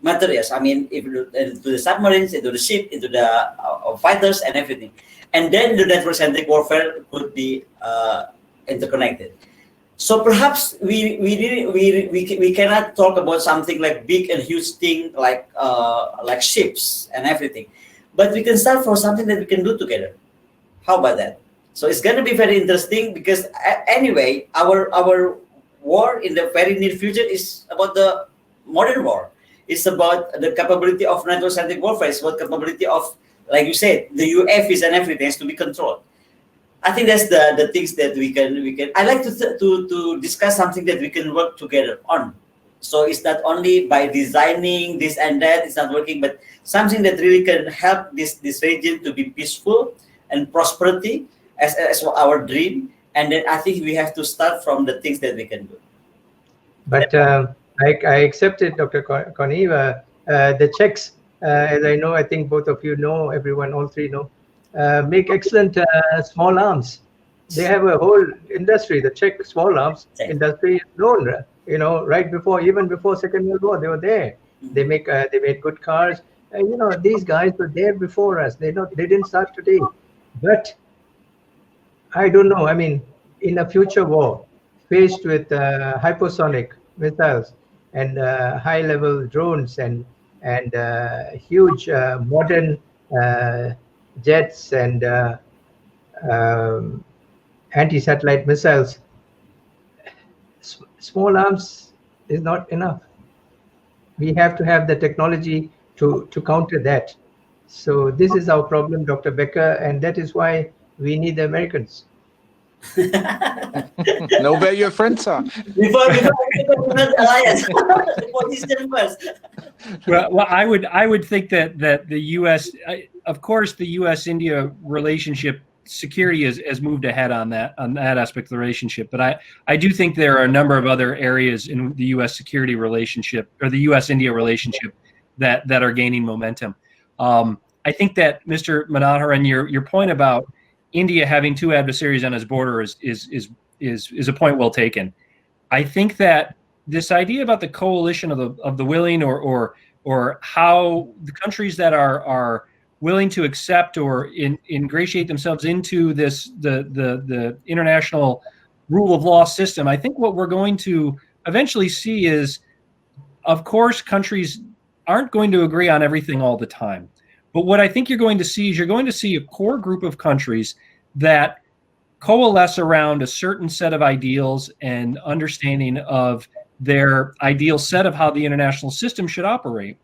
Speaker 3: materials. I mean, into the submarines, into the ship, into the fighters, and everything. And then the network-centric warfare could be interconnected. So perhaps we cannot talk about something like big and huge thing like ships and everything, but we can start for something that we can do together. How about that? So it's going to be very interesting because anyway, our war in the very near future is about the modern war. It's about the capability of network-centric warfare. It's about capability of, like you said, the UAVs and everything has to be controlled. I think that's the things that we can. I like to discuss something that we can work together on. So it's not only by designing this and that, it's not working, but something that really can help this region to be peaceful and prosperity as our dream. And then I think we have to start from the things that we can do.
Speaker 1: But I accepted, Dr. Connie. The Czechs, as I know, I think both of you know, everyone, all three know, make excellent small arms. They have a whole industry. The Czech small arms industry is known, even before Second World War, they were there. They made good cars. These guys were there before us. They didn't start today. But I don't know. I mean, in a future war, faced with hypersonic missiles and high-level drones and huge modern jets and anti-satellite missiles, small arms is not enough. We have to have the technology to counter that. So this is our problem, Dr. Becker, and that is why we need the Americans.
Speaker 4: Know where your friends are.
Speaker 3: Before alliance, position first.
Speaker 2: Well, I would think that the U.S. of course, the U.S.-India relationship security has moved ahead on that aspect of the relationship. But I do think there are a number of other areas in the U.S. security relationship or the U.S.-India relationship that are gaining momentum. I think that Mr. Manoharan, your point about India having two adversaries on its border is a point well taken. I think that this idea about the coalition of the willing or how the countries that are willing to accept or ingratiate themselves into the international rule of law system, I think what we're going to eventually see is, of course, countries aren't going to agree on everything all the time. But what I think you're going to see is a core group of countries that coalesce around a certain set of ideals and understanding of their ideal set of how the international system should operate.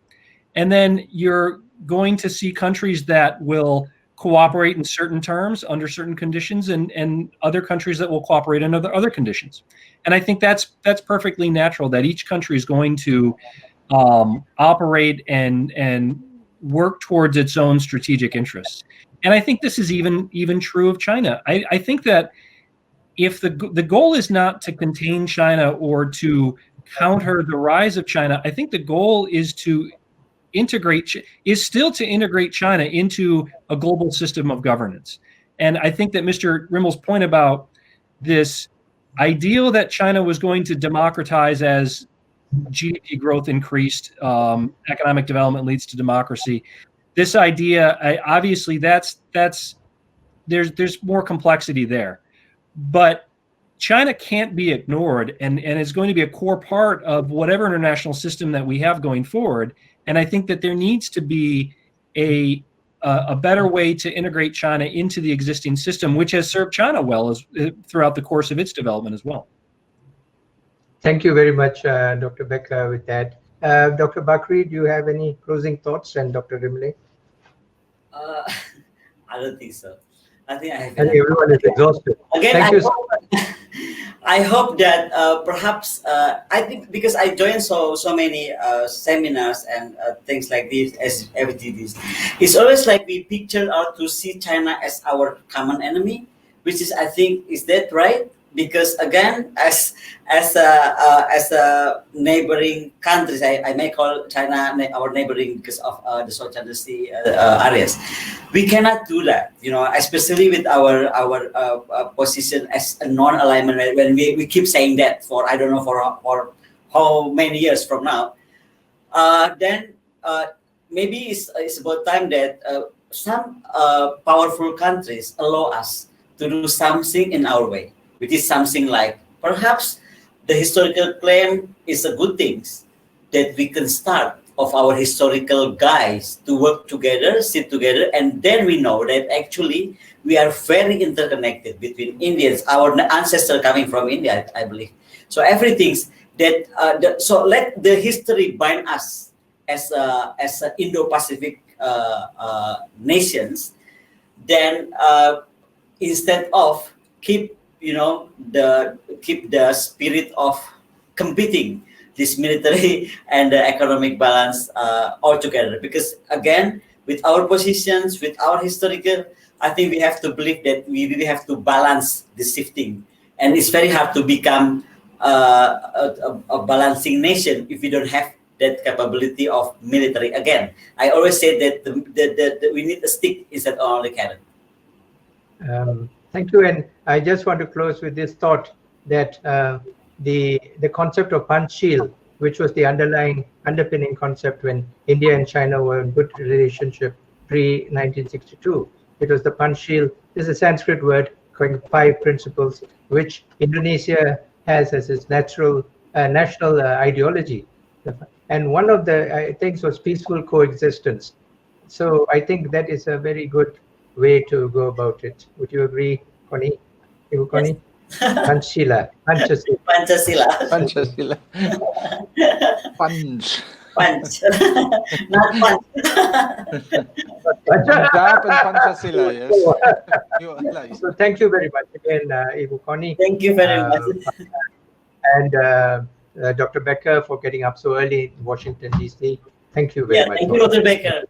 Speaker 2: And then you're going to see countries that will cooperate in certain terms under certain conditions and other countries that will cooperate under other conditions. And I think that's perfectly natural that each country is going to operate and work towards its own strategic interests. And I think this is even true of China. I think that if the goal is not to contain China or to counter the rise of China, I think the goal is to integrate China into a global system of governance. And I think that Mr. Rimmel's point about this ideal that China was going to democratize as GDP growth increased, economic development leads to democracy. This idea, obviously, there's more complexity there, but China can't be ignored, and is going to be a core part of whatever international system that we have going forward. And I think that there needs to be a better way to integrate China into the existing system, which has served China well throughout the course of its development as well.
Speaker 1: Thank you very much, Dr. Becker, with that. Dr. Bakri, do you have any closing thoughts? And Dr. Rimle?
Speaker 3: I don't think so. I think I have.
Speaker 1: And everyone is exhausted.
Speaker 3: Again,
Speaker 1: Thank you so much.
Speaker 3: I hope that perhaps I think because I joined so many seminars and things like this as FGDs, it's always like we picture out to see China as our common enemy, which is, I think, is that right? Because again, as a neighboring countries, I may call China our neighboring because of the South China Sea areas. We cannot do that, especially with our position as a non-alignment. When we keep saying that for I don't know for how many years from now, then maybe it's about time that some powerful countries allow us to do something in our way, which is something like perhaps the historical claim is a good thing that we can start of our historical guys to work together, sit together, and then we know that actually we are very interconnected between Indians, our ancestors coming from India, I believe. So everything's that. So let the history bind us as a Indo-Pacific nations. Then instead of keep the spirit of competing this military and the economic balance all together. Because again, with our positions, with our historical, I think we have to believe that we really have to balance the shifting. And it's very hard to become a balancing nation if we don't have that capability of military. Again, I always say that we need a stick instead of only carrot.
Speaker 1: Thank you. And I just want to close with this thought that the concept of Panchsheel, which was the underpinning concept when India and China were in good relationship pre-1962. It was the Panchsheel. This is a Sanskrit word, 5 principles, which Indonesia has as its national ideology. And one of the things was peaceful coexistence. So I think that is a very good way to go about it. Would you agree, Connie? Connie? Panchshila.
Speaker 3: Panchashila.
Speaker 4: Panchashila. Punch.
Speaker 3: Punch. Not punch.
Speaker 4: Punjab and Panchashila, yes.
Speaker 1: So thank you very much again, Ibu Connie.
Speaker 3: Thank you very much.
Speaker 1: And Dr. Becker for getting up so early in Washington, D.C. Thank you very much.
Speaker 3: Thank you, Dr. Becker.